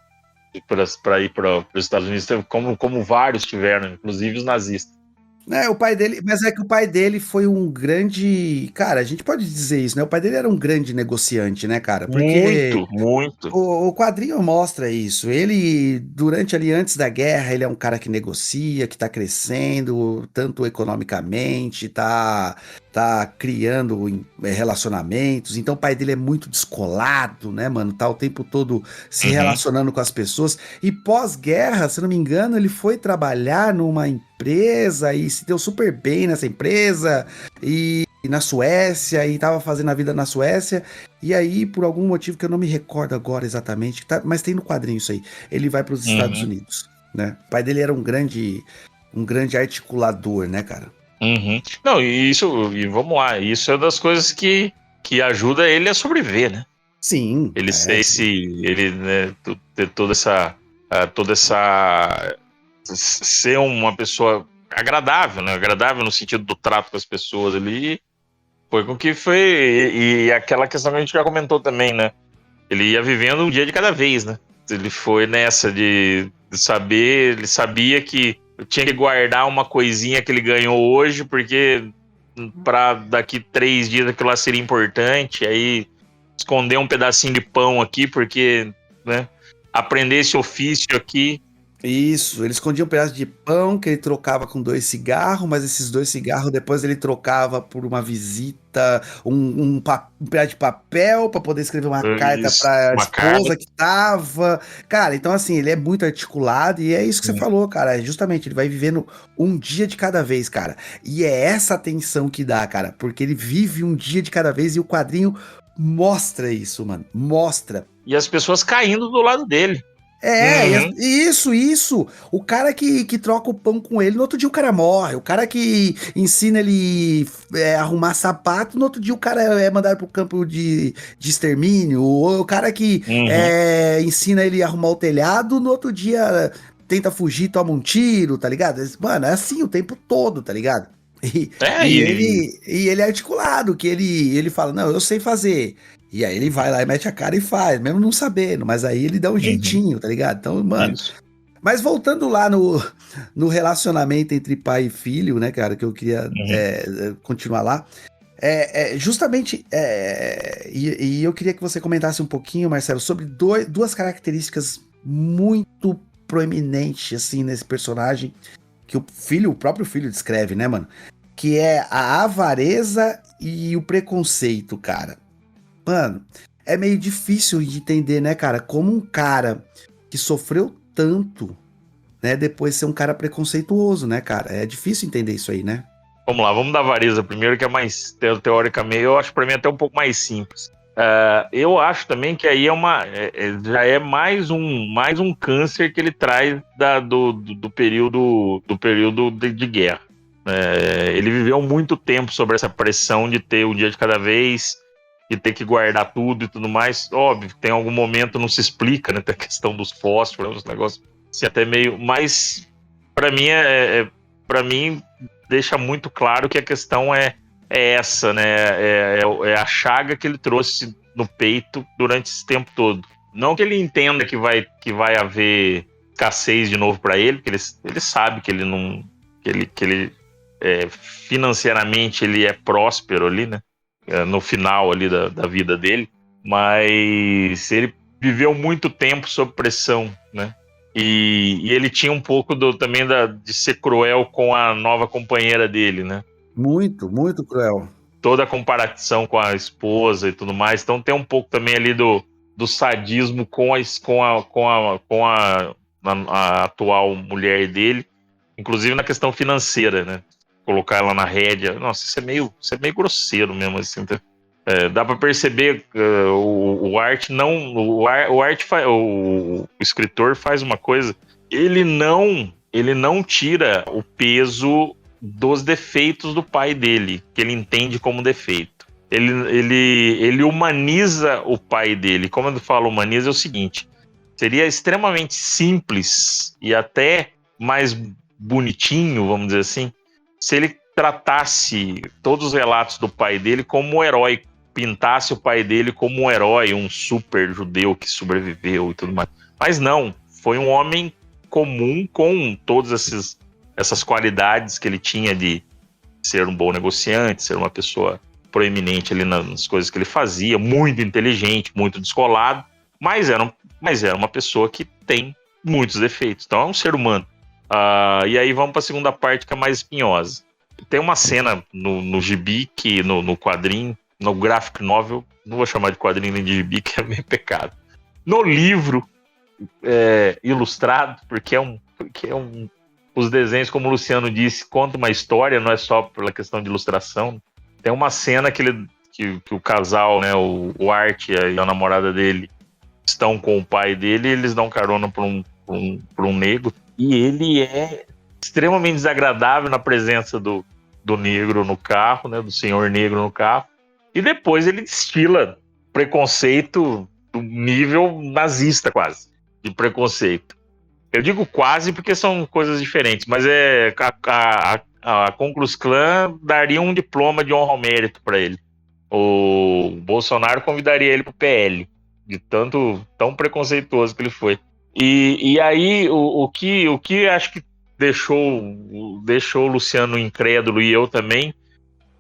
Pra ir para os Estados Unidos, como vários tiveram, inclusive os nazistas. o pai dele, mas é que o pai dele foi um grande, cara, a gente pode dizer isso, né? O pai dele era um grande negociante, né, cara? Porque Muito, muito. o quadrinho mostra isso. Ele, durante ali, antes da guerra, ele é um cara que negocia, que tá crescendo, tanto economicamente, tá criando relacionamentos. Então, o pai dele é muito descolado, né, mano? Tá o tempo todo se Uhum. relacionando com as pessoas. E pós-guerra, se não me engano, ele foi trabalhar numa empresa e se deu super bem nessa empresa. E na Suécia, e tava fazendo a vida na Suécia. E aí, por algum motivo que eu não me recordo agora exatamente, mas tem no quadrinho isso aí, ele vai para os Estados Uhum. Unidos, né? O pai dele era um grande articulador, né, cara? Uhum. Não, e vamos lá, isso é das coisas que ajuda ele a sobreviver, né? Sim, Ele ser ele, né, ter toda essa, ser uma pessoa agradável, né? Agradável no sentido do trato com as pessoas ali, Foi com que foi. E aquela questão que a gente já comentou também, né? Ele ia vivendo um dia de cada vez, né? Ele foi nessa de saber, ele sabia que tinha que guardar uma coisinha que ele ganhou hoje, porque para daqui 3 dias aquilo lá seria importante, aí esconder um pedacinho de pão aqui, porque, né, aprender esse ofício aqui. Isso, ele escondia um pedaço de pão que ele trocava com 2 cigarros, mas esses 2 cigarros depois ele trocava por uma visita, um pedaço de papel para poder escrever uma carta para a Uma carta. esposa que tava. Cara, então assim, ele é muito articulado e é isso que você falou, cara. Justamente, ele vai vivendo um dia de cada vez, cara. E é essa tensão que dá, cara, porque ele vive um dia de cada vez e o quadrinho mostra isso, mano. Mostra. E as pessoas caindo do lado dele. Isso. O cara que troca o pão com ele, no outro dia o cara morre. O cara que ensina ele a arrumar sapato, no outro dia o cara é mandado pro campo de extermínio. O cara que ensina ele a arrumar o telhado, no outro dia tenta fugir, toma um tiro, tá ligado? Mano, é assim o tempo todo, tá ligado? Ele é articulado, que ele fala, não, eu sei fazer. E aí ele vai lá e mete a cara e faz, mesmo não sabendo, mas aí ele dá um jeitinho, tá ligado? Então, mano. Isso. Mas voltando lá no relacionamento entre pai e filho, né, cara, que eu queria continuar lá. Justamente, e eu queria que você comentasse um pouquinho, Marcelo, sobre duas características muito proeminentes, assim, nesse personagem, que o próprio filho descreve, né, mano? Que é a avareza e o preconceito, cara. Mano, é meio difícil de entender, né, cara? Como um cara que sofreu tanto, né, depois ser um cara preconceituoso, né, cara? É difícil entender isso aí, né? Vamos lá, vamos da avareza primeiro, que é mais teoricamente, eu acho pra mim até um pouco mais simples. Eu acho também que aí já é mais um câncer que ele traz do período de guerra. Ele viveu muito tempo sobre essa pressão de ter um dia de cada vez, e ter que guardar tudo e tudo mais. Óbvio, tem algum momento não se explica, né? Tem a questão dos fósforos, os negócios assim, até meio. Mas para mim para mim deixa muito claro que a questão é essa, né? É a chaga que ele trouxe no peito durante esse tempo todo. Não que ele entenda que vai haver escassez de novo para ele, porque ele sabe que ele não, que ele financeiramente ele é próspero ali, né? No final ali da vida dele, mas ele viveu muito tempo sob pressão, né? E ele tinha um pouco também de ser cruel com a nova companheira dele, né? Muito, muito cruel. Toda a comparação com a esposa e tudo mais, então tem um pouco também ali do sadismo com a atual mulher dele, inclusive na questão financeira, né? Colocar ela na rédea. Nossa, isso é meio grosseiro mesmo, assim. Dá para perceber o escritor faz uma coisa, ele não tira o peso dos defeitos do pai dele, que ele entende como defeito. Ele humaniza o pai dele. Como eu falo humaniza, é o seguinte: seria extremamente simples e até mais bonitinho, vamos dizer assim, se ele tratasse todos os relatos do pai dele como um herói, pintasse o pai dele como um herói, um super judeu que sobreviveu e tudo mais. Mas não, foi um homem comum com todas essas qualidades que ele tinha de ser um bom negociante, ser uma pessoa proeminente ali nas coisas que ele fazia, muito inteligente, muito descolado, mas era uma pessoa que tem muitos defeitos, então é um ser humano. E aí vamos para a segunda parte, que é mais espinhosa. Tem uma cena no gibi, que no quadrinho, no graphic novel, não vou chamar de quadrinho nem de gibi, que é meio pecado. No livro ilustrado, porque os desenhos, como o Luciano disse, contam uma história, não é só pela questão de ilustração. Tem uma cena que o casal, né, o Art e a namorada dele, estão com o pai dele, e eles dão carona para um negro, e ele é extremamente desagradável na presença do negro no carro, né, do senhor negro no carro, e depois ele destila preconceito do nível nazista, quase, de preconceito. Eu digo quase porque são coisas diferentes, mas a Ku Klux Klan daria um diploma de honra ao mérito para ele. O Bolsonaro convidaria ele para o PL, de tão preconceituoso que ele foi. E aí, o que acho que deixou o Luciano incrédulo, e eu também,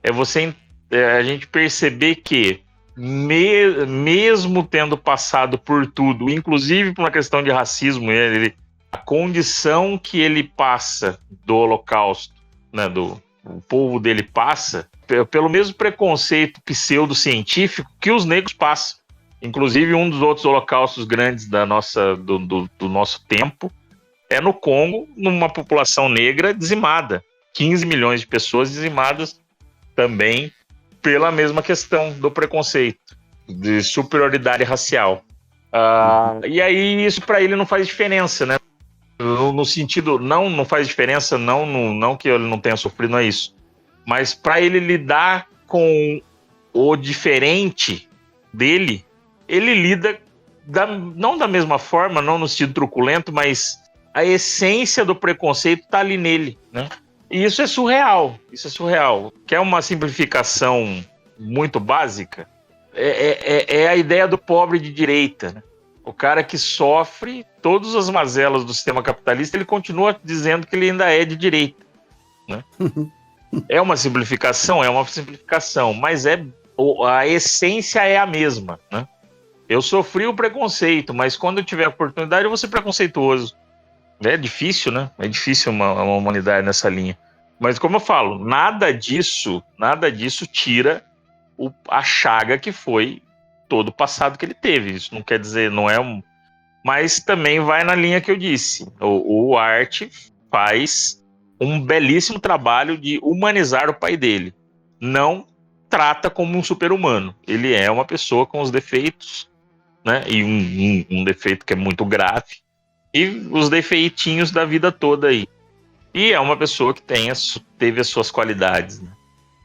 a gente perceber que, mesmo tendo passado por tudo, inclusive por uma questão de racismo, a condição que ele passa do Holocausto, né, o povo dele passa, pelo mesmo preconceito pseudocientífico que os negros passam. Inclusive, um dos outros holocaustos grandes do nosso tempo é no Congo, numa população negra dizimada. 15 milhões de pessoas dizimadas também pela mesma questão do preconceito, de superioridade racial. E aí, isso para ele não faz diferença, né? No sentido, não faz diferença, não que ele não tenha sofrido, não é isso. Mas para ele lidar com o diferente dele, ele lida não da mesma forma, não no sentido truculento, mas a essência do preconceito está ali nele, né? E isso é surreal, Quer uma simplificação muito básica? É a ideia do pobre de direita, né? O cara que sofre todas as mazelas do sistema capitalista, ele continua dizendo que ele ainda é de direita, né? É uma simplificação, mas a essência é a mesma, né? Eu sofri o preconceito, mas quando eu tiver a oportunidade eu vou ser preconceituoso. É difícil, né? É difícil uma humanidade nessa linha. Mas como eu falo, nada disso tira a chaga que foi todo o passado que ele teve. Isso não quer dizer, não é um... Mas também vai na linha que eu disse. O Art faz um belíssimo trabalho de humanizar o pai dele. Não trata como um super-humano. Ele é uma pessoa com os defeitos, né? E um defeito que é muito grave. E os defeitinhos da vida toda aí. E é uma pessoa que teve as suas qualidades, né?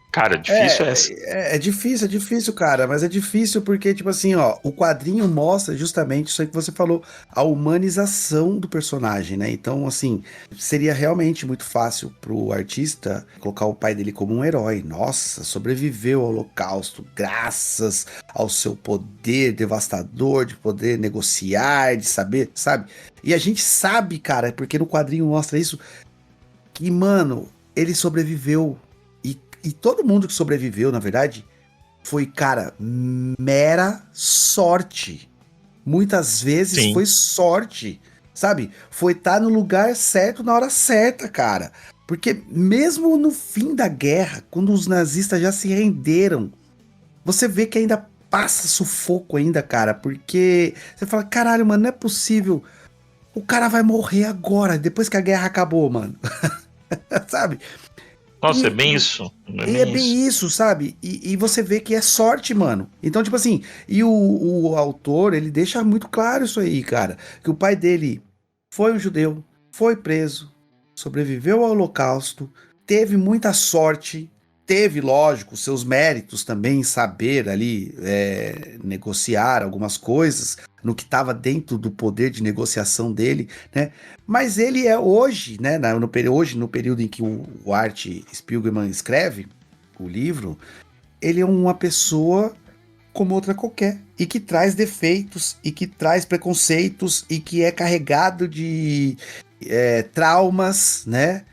Cara, difícil essa. É difícil, cara, mas é difícil porque, tipo assim, ó, o quadrinho mostra justamente isso aí que você falou, a humanização do personagem, né? Então, assim, seria realmente muito fácil pro artista colocar o pai dele como um herói. Nossa, sobreviveu ao Holocausto graças ao seu poder devastador, de poder negociar, de saber, sabe? E a gente sabe, cara, porque no quadrinho mostra isso, que, mano, ele sobreviveu. E todo mundo que sobreviveu, na verdade, foi, cara, mera sorte. Muitas vezes Sim. foi sorte, sabe? Foi estar no lugar certo na hora certa, cara. Porque mesmo no fim da guerra, quando os nazistas já se renderam, você vê que ainda passa sufoco ainda, cara. Porque você fala, caralho, mano, não é possível. O cara vai morrer agora, depois que a guerra acabou, mano. Sabe? Nossa, é bem isso. É bem isso, sabe? E você vê que é sorte, mano. Então, tipo assim, e o autor, ele deixa muito claro isso aí, cara. Que o pai dele foi um judeu, foi preso, sobreviveu ao Holocausto, teve muita sorte, teve, lógico, seus méritos também em saber ali negociar algumas coisas no que estava dentro do poder de negociação dele, né? Mas ele é hoje, né? Hoje, no período em que o Art Spiegelman escreve o livro, ele é uma pessoa como outra qualquer, e que traz defeitos, e que traz preconceitos, e que é carregado de traumas, né?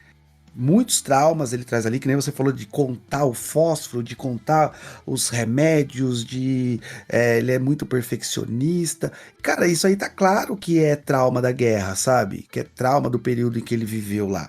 Muitos traumas ele traz ali, que nem você falou de contar o fósforo, de contar os remédios, ele é muito perfeccionista. Cara, isso aí tá claro que é trauma da guerra, sabe? Que é trauma do período em que ele viveu lá,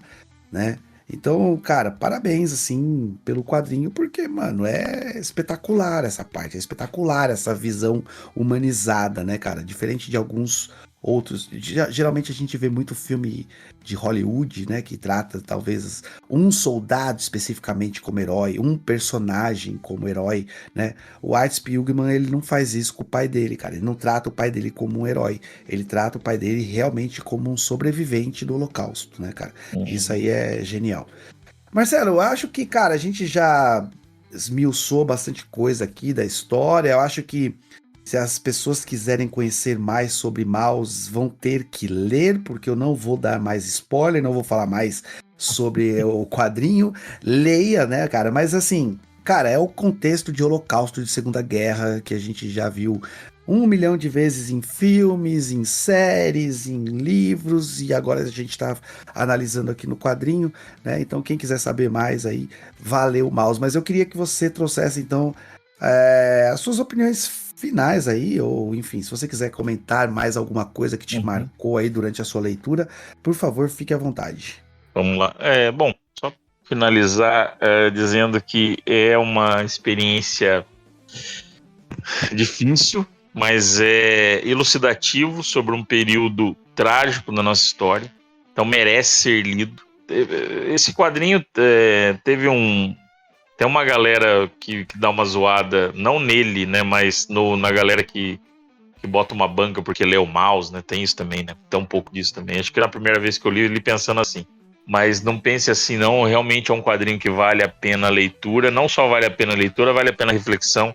né? Então, cara, parabéns, assim, pelo quadrinho, porque, mano, é espetacular essa parte, é espetacular essa visão humanizada, né, cara? Diferente de alguns outros. Geralmente a gente vê muito filme de Hollywood, né, que trata talvez um soldado especificamente como herói, um personagem como herói, né? O Art Spiegelman, ele não faz isso com o pai dele, cara. Ele não trata o pai dele como um herói. Ele trata o pai dele realmente como um sobrevivente do Holocausto, né, cara? Isso aí é genial. Marcelo, eu acho que, cara, a gente já esmiuçou bastante coisa aqui da história. Eu acho que se as pessoas quiserem conhecer mais sobre Maus, vão ter que ler, porque eu não vou dar mais spoiler, não vou falar mais sobre o quadrinho, leia, né, cara? Mas assim, cara, é o contexto de Holocausto, de Segunda Guerra, que a gente já viu 1 milhão de vezes em filmes, em séries, em livros, e agora a gente tá analisando aqui no quadrinho, né? Então, quem quiser saber mais aí, valeu, Mouse. Mas eu queria que você trouxesse, então, as suas opiniões finais aí, ou enfim, se você quiser comentar mais alguma coisa que te marcou aí durante a sua leitura, por favor, fique à vontade. Vamos lá. Bom, só finalizar dizendo que é uma experiência difícil, mas é elucidativo sobre um período trágico da nossa história. Então merece ser lido. Esse quadrinho tem uma galera que dá uma zoada, não nele, né, mas na galera que bota uma banca porque lê o Mouse, né? Tem isso também, né? Tem um pouco disso também. Acho que era a primeira vez que eu li pensando assim. Mas não pense assim, não. Realmente é um quadrinho que vale a pena a leitura. Não só vale a pena a leitura, vale a pena a reflexão.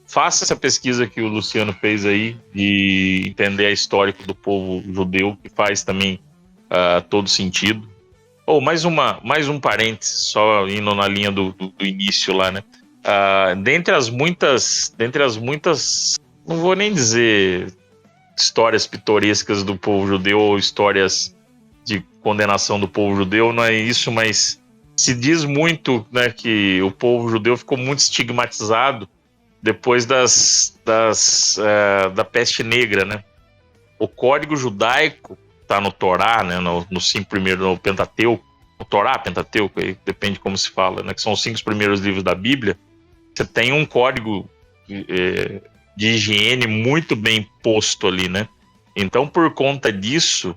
Faça essa pesquisa que o Luciano fez aí, de entender a história do povo judeu, que faz também todo sentido. Mais um parênteses, só indo na linha do início lá, né? Dentre as muitas, não vou nem dizer histórias pitorescas do povo judeu ou histórias de condenação do povo judeu, não é isso, mas se diz muito, né, que o povo judeu ficou muito estigmatizado depois da peste negra, né? O código judaico está no Torá, né, nos 5 primeiros, no Pentateuco, o Torá, Pentateuco, aí depende como se fala, né, que são os 5 primeiros livros da Bíblia. Você tem um código de higiene muito bem posto ali, né? Então, por conta disso,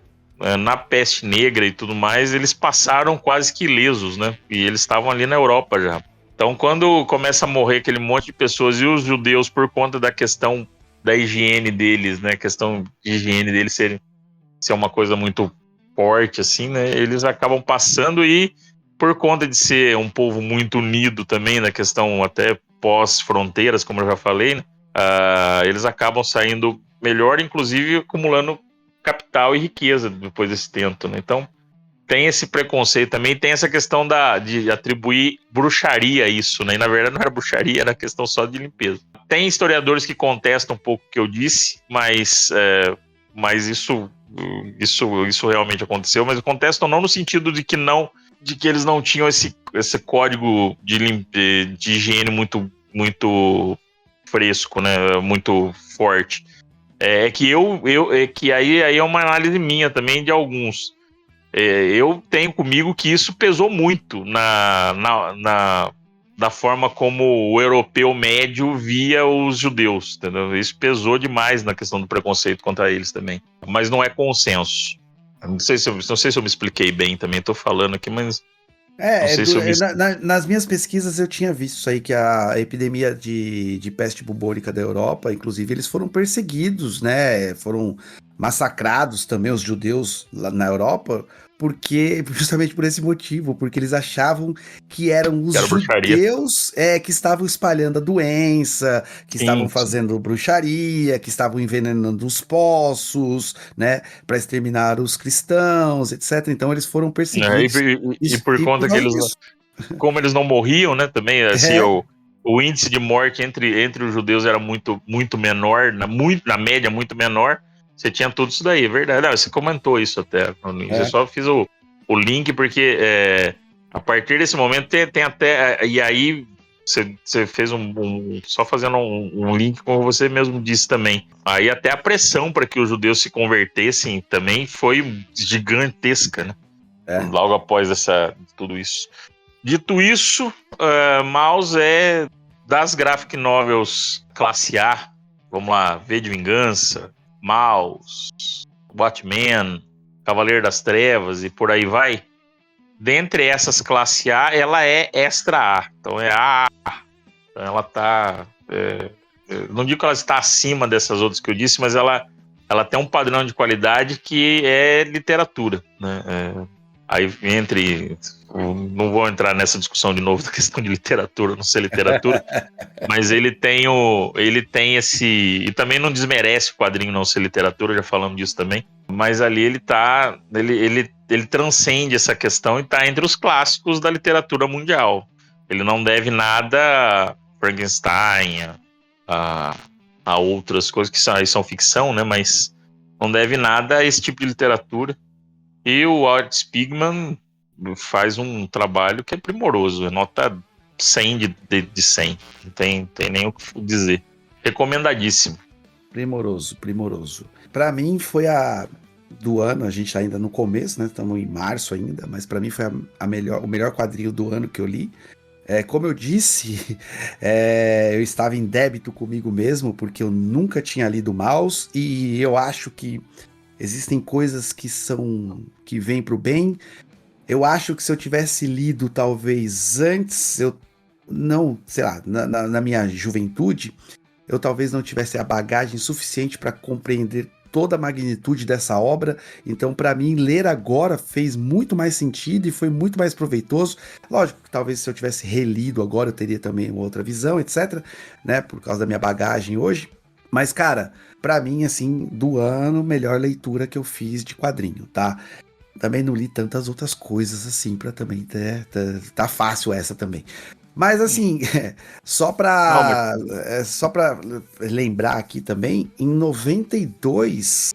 na peste negra e tudo mais, eles passaram quase que ilesos, né? E eles estavam ali na Europa já. Então, quando começa a morrer aquele monte de pessoas, e os judeus, por conta da questão da higiene deles, né? A questão de higiene deles ser uma coisa muito forte, assim, né? Eles acabam passando, e por conta de ser um povo muito unido também, na questão até pós-fronteiras, como eu já falei, né? Eles acabam saindo melhor, inclusive acumulando capital e riqueza depois desse tento, né? Então, tem esse preconceito também, tem essa questão de atribuir bruxaria a isso, né? E na verdade não era bruxaria, era questão só de limpeza. Tem historiadores que contestam um pouco o que eu disse, mas isso realmente aconteceu, mas contestam não no sentido de que eles não tinham esse código de higiene muito fresco, né? Muito forte. Que aí é uma análise minha também de alguns. Eu tenho comigo que isso pesou muito da forma como o europeu médio via os judeus, entendeu? Isso pesou demais na questão do preconceito contra eles também. Mas não é consenso. Não sei se eu me expliquei bem também, estou falando aqui, mas não sei se eu me expliquei. Nas minhas pesquisas eu tinha visto isso aí, que a epidemia de peste bubônica da Europa, inclusive, eles foram perseguidos, né? Foram massacrados também, os judeus lá na Europa, justamente por esse motivo, porque eles achavam que eram os judeus que estavam espalhando a doença, que estavam fazendo bruxaria, que estavam envenenando os poços, né, para exterminar os cristãos, etc. Então eles foram perseguidos. E por conta que como eles não morriam, né, também, assim, o índice de morte entre os judeus era muito, muito menor, na média muito menor. Você tinha tudo isso daí, é verdade. Você comentou isso até. Eu só fiz o link porque a partir desse momento tem até... E aí você fez só fazendo um link, como você mesmo disse também. Aí até a pressão para que os judeus se convertessem também foi gigantesca, né? Logo após tudo isso. Dito isso, Mouse é das graphic novels classe A. Vamos lá, V de Vingança, Mouse, Batman, Cavaleiro das Trevas e por aí vai. Dentre essas classe A, ela é extra A. Então é A. Então ela tá... não digo que ela está acima dessas outras que eu disse, mas ela tem um padrão de qualidade que é literatura, né? Aí entre Não vou entrar nessa discussão de novo da questão de literatura, não ser literatura, mas ele tem esse, e também não desmerece o quadrinho não ser literatura, já falamos disso também, mas ali ele transcende essa questão e está entre os clássicos da literatura mundial. Ele não deve nada a Frankenstein, a outras coisas que são ficção, né, mas não deve nada a esse tipo de literatura. E o Art Spiegelman faz um trabalho que é primoroso, é nota 100 de 100, não tem nem o que dizer. Recomendadíssimo. Primoroso. Pra mim foi a do ano, a gente tá ainda no começo, né? Estamos em março ainda, mas pra mim foi o melhor quadrinho do ano que eu li. Como eu disse, eu estava em débito comigo mesmo, porque eu nunca tinha lido Maus, e eu acho que existem coisas que vêm pro bem. Eu acho que se eu tivesse lido talvez antes, eu não, sei lá, na minha juventude, eu talvez não tivesse a bagagem suficiente para compreender toda a magnitude dessa obra. Então, para mim, ler agora fez muito mais sentido e foi muito mais proveitoso. Lógico que talvez se eu tivesse relido agora, eu teria também uma outra visão, etc, né, por causa da minha bagagem hoje. Mas, cara, para mim, assim, do ano, melhor leitura que eu fiz de quadrinho, tá? Também não li tantas outras coisas assim pra também tá fácil essa também. Mas assim, só pra lembrar aqui também, em 92,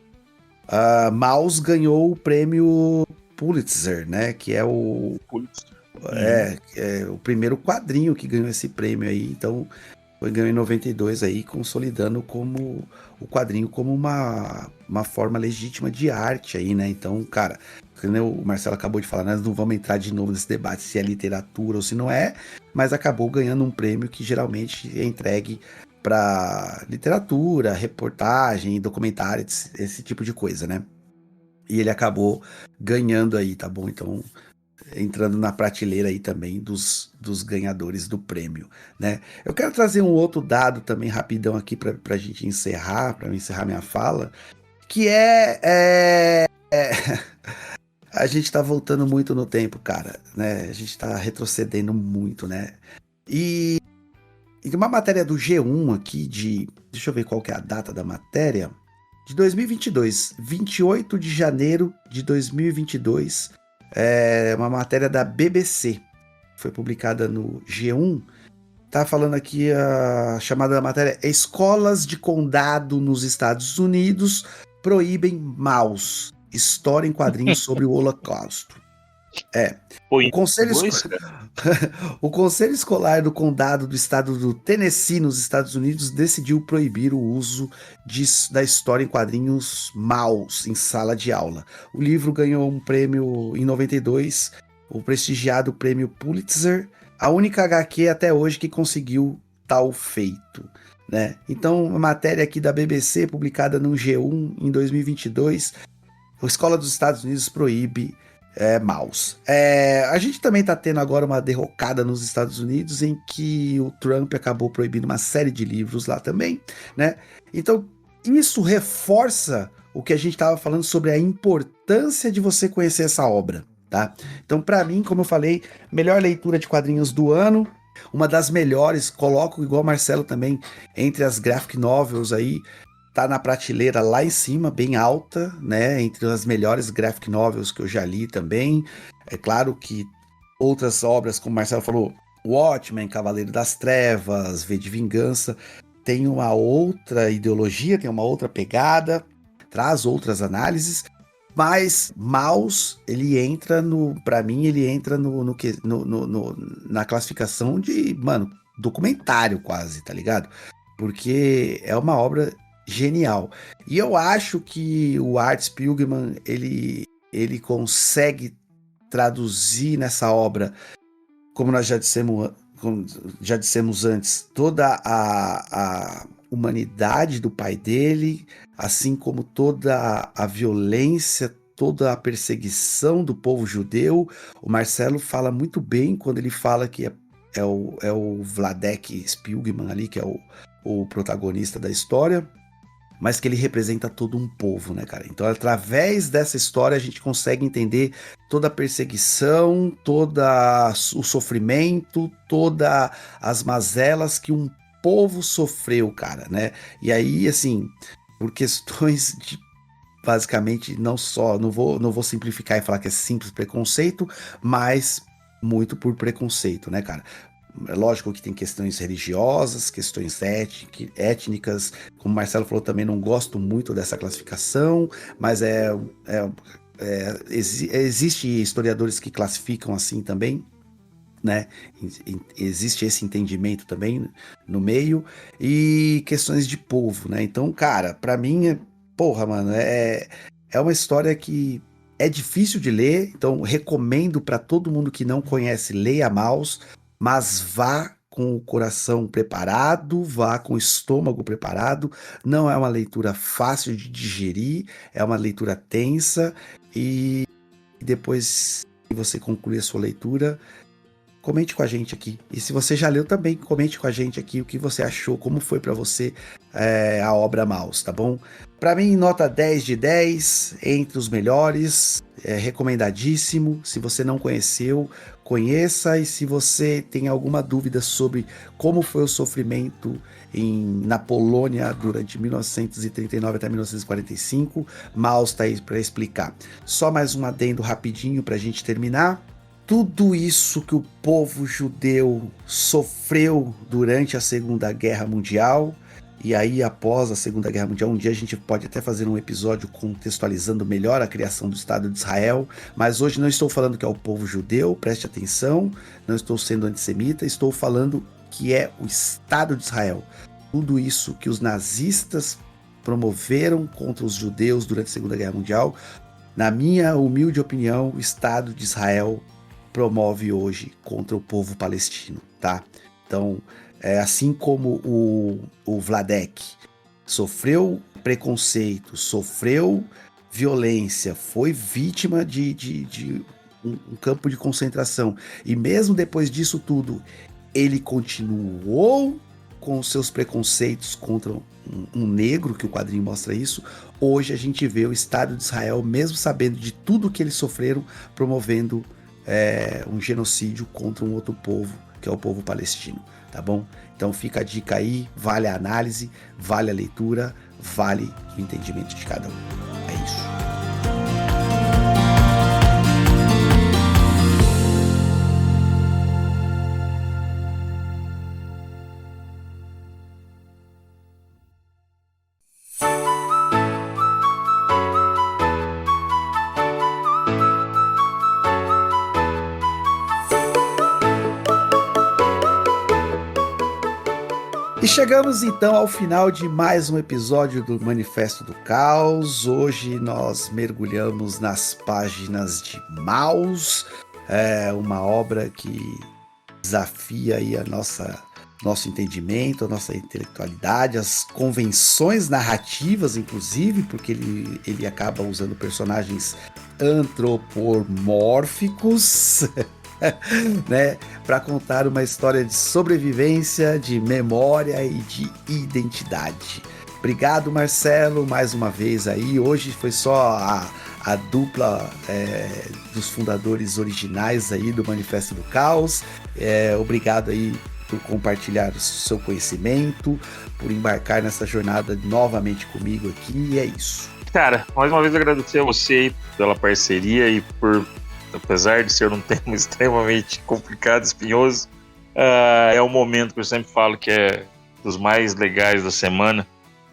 Maus ganhou o prêmio Pulitzer, né? Que é o primeiro quadrinho que ganhou esse prêmio aí. Então, ganhou em 92 aí, consolidando como o quadrinho como uma forma legítima de arte aí, né? Então, cara, o Marcelo acabou de falar, nós não vamos entrar de novo nesse debate se é literatura ou se não é, mas acabou ganhando um prêmio que geralmente é entregue para literatura, reportagem, documentário, esse tipo de coisa, né? E ele acabou ganhando aí, tá bom? Então, entrando na prateleira aí também dos ganhadores do prêmio, né? Eu quero trazer um outro dado também rapidão aqui pra gente encerrar, pra eu encerrar minha fala, que a gente tá voltando muito no tempo, cara, né? A gente tá retrocedendo muito, né? E uma matéria do G1 aqui deixa eu ver qual que é a data da matéria, de 2022, 28 de janeiro de 2022, uma matéria da BBC, foi publicada no G1, tá falando aqui a chamada da matéria: Escolas de condado nos Estados Unidos proíbem Maus, história em quadrinhos sobre o Holocausto. O Conselho Escolar do Condado do Estado do Tennessee, nos Estados Unidos, decidiu proibir o uso da história em quadrinhos Maus em sala de aula. O livro ganhou um prêmio em 92, o prestigiado prêmio Pulitzer, a única HQ até hoje que conseguiu tal feito, né? Então, uma matéria aqui da BBC, publicada no G1 em 2022, a Escola dos Estados Unidos proíbe Maus. A gente também está tendo agora uma derrocada nos Estados Unidos, em que o Trump acabou proibindo uma série de livros lá também, né? Então, isso reforça o que a gente estava falando sobre a importância de você conhecer essa obra, tá? Então, para mim, como eu falei, melhor leitura de quadrinhos do ano, uma das melhores, coloco igual o Marcelo também, entre as graphic novels aí, tá na prateleira lá em cima, bem alta, né? Entre as melhores graphic novels que eu já li também. É claro que outras obras, como o Marcelo falou, Watchmen, Cavaleiro das Trevas, V de Vingança, tem uma outra ideologia, tem uma outra pegada, traz outras análises, mas Maus, ele entra pra mim, ele entra na classificação de, mano, documentário quase, tá ligado? Porque é uma obra genial. E eu acho que o Art Spiegelman, ele consegue traduzir nessa obra, como nós já dissemos antes, toda a humanidade do pai dele, assim como toda a violência, toda a perseguição do povo judeu. O Marcelo fala muito bem quando ele fala que é o Vladek Spiegelman ali, que é o protagonista da história. mas que ele representa todo um povo, né, cara? Então, através dessa história, a gente consegue entender toda a perseguição, todo o sofrimento, todas as mazelas que um povo sofreu, cara, né? E aí, assim, por questões de basicamente, não vou simplificar e falar que é simples preconceito, mas muito por preconceito, né, cara? É lógico que tem questões religiosas, questões étnicas, como o Marcelo falou também, não gosto muito dessa classificação, mas existe historiadores que classificam assim também, né? Existe esse entendimento também no meio, e questões de povo, né? Então, cara, pra mim, porra, mano, é uma história que é difícil de ler, então recomendo pra todo mundo que não conhece, leia Maus, mas vá com o coração preparado, vá com o estômago preparado. Não é uma leitura fácil de digerir, é uma leitura tensa, e depois que você concluir a sua leitura, comente com a gente aqui. E se você já leu também, comente com a gente aqui o que você achou, como foi pra você a obra Maus, tá bom? Pra mim, nota 10 de 10, entre os melhores, recomendadíssimo. Se você não conheceu, conheça, e se você tem alguma dúvida sobre como foi o sofrimento na Polônia durante 1939 até 1945, Maus tá aí para explicar. Só mais um adendo rapidinho pra gente terminar. Tudo isso que o povo judeu sofreu durante a Segunda Guerra Mundial, e aí após a Segunda Guerra Mundial, um dia a gente pode até fazer um episódio contextualizando melhor a criação do Estado de Israel, mas hoje não estou falando que é o povo judeu, preste atenção, não estou sendo antissemita, estou falando que é o Estado de Israel. Tudo isso que os nazistas promoveram contra os judeus durante a Segunda Guerra Mundial, na minha humilde opinião, o Estado de Israel promove hoje contra o povo palestino, tá? Então, assim como o Vladek sofreu preconceito, sofreu violência, foi vítima de um campo de concentração, e mesmo depois disso tudo, ele continuou com seus preconceitos contra um negro, que o quadrinho mostra isso. Hoje a gente vê o Estado de Israel, mesmo sabendo de tudo que eles sofreram, promovendo um genocídio contra um outro povo, que é o povo palestino, tá bom? Então fica a dica aí, vale a análise, vale a leitura, vale o entendimento de cada um. É isso. E chegamos então ao final de mais um episódio do Manifesto do Caos. Hoje nós mergulhamos nas páginas de Maus, uma obra que desafia aí nosso entendimento, a nossa intelectualidade, as convenções narrativas, inclusive, porque ele acaba usando personagens antropomórficos, né, para contar uma história de sobrevivência, de memória e de identidade. Obrigado, Marcelo, mais uma vez aí. Hoje foi só a dupla dos fundadores originais aí do Manifesto do Caos. Obrigado aí por compartilhar o seu conhecimento, por embarcar nessa jornada novamente comigo aqui, e é isso. Cara, mais uma vez agradecer a você aí pela parceria e por, apesar de ser um tema extremamente complicado, espinhoso, é um momento que eu sempre falo que é dos mais legais da semana,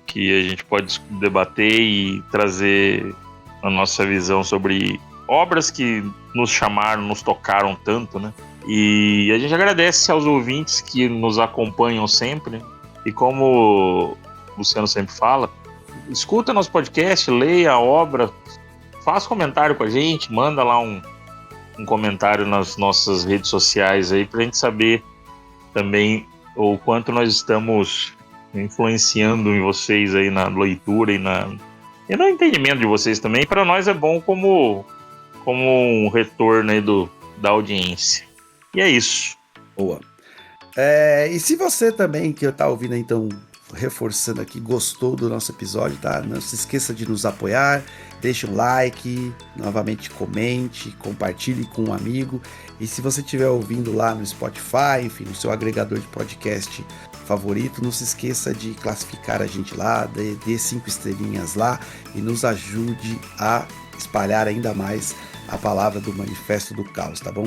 que a gente pode debater e trazer a nossa visão sobre obras que nos chamaram, nos tocaram tanto, né? E a gente agradece aos ouvintes que nos acompanham sempre, e como o Luciano sempre fala, escuta nosso podcast, leia a obra, faz comentário com a gente, manda lá um comentário nas nossas redes sociais aí pra gente saber também o quanto nós estamos influenciando em vocês aí na leitura e no entendimento de vocês também. Para nós é bom como um retorno aí da audiência. E é isso. Boa. E se você também, que tá ouvindo, então, reforçando aqui, gostou do nosso episódio, tá? Não se esqueça de nos apoiar, deixe um like, novamente comente, compartilhe com um amigo. E se você estiver ouvindo lá no Spotify, enfim, no seu agregador de podcast favorito, não se esqueça de classificar a gente lá, dê 5 estrelinhas lá e nos ajude a espalhar ainda mais a palavra do Manifesto do Caos, tá bom?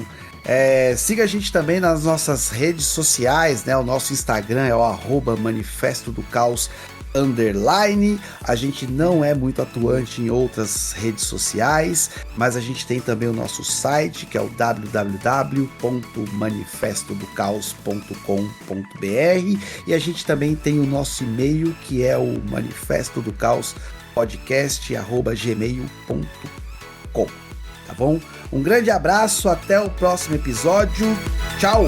Siga a gente também nas nossas redes sociais, né? O nosso Instagram é o @manifesto do caos _ a gente não é muito atuante em outras redes sociais, mas a gente tem também o nosso site, que é o www.manifestodocaos.com.br, e a gente também tem o nosso e-mail, que é o manifestodocaospodcast@gmail.com, tá bom? Um grande abraço, até o próximo episódio, tchau!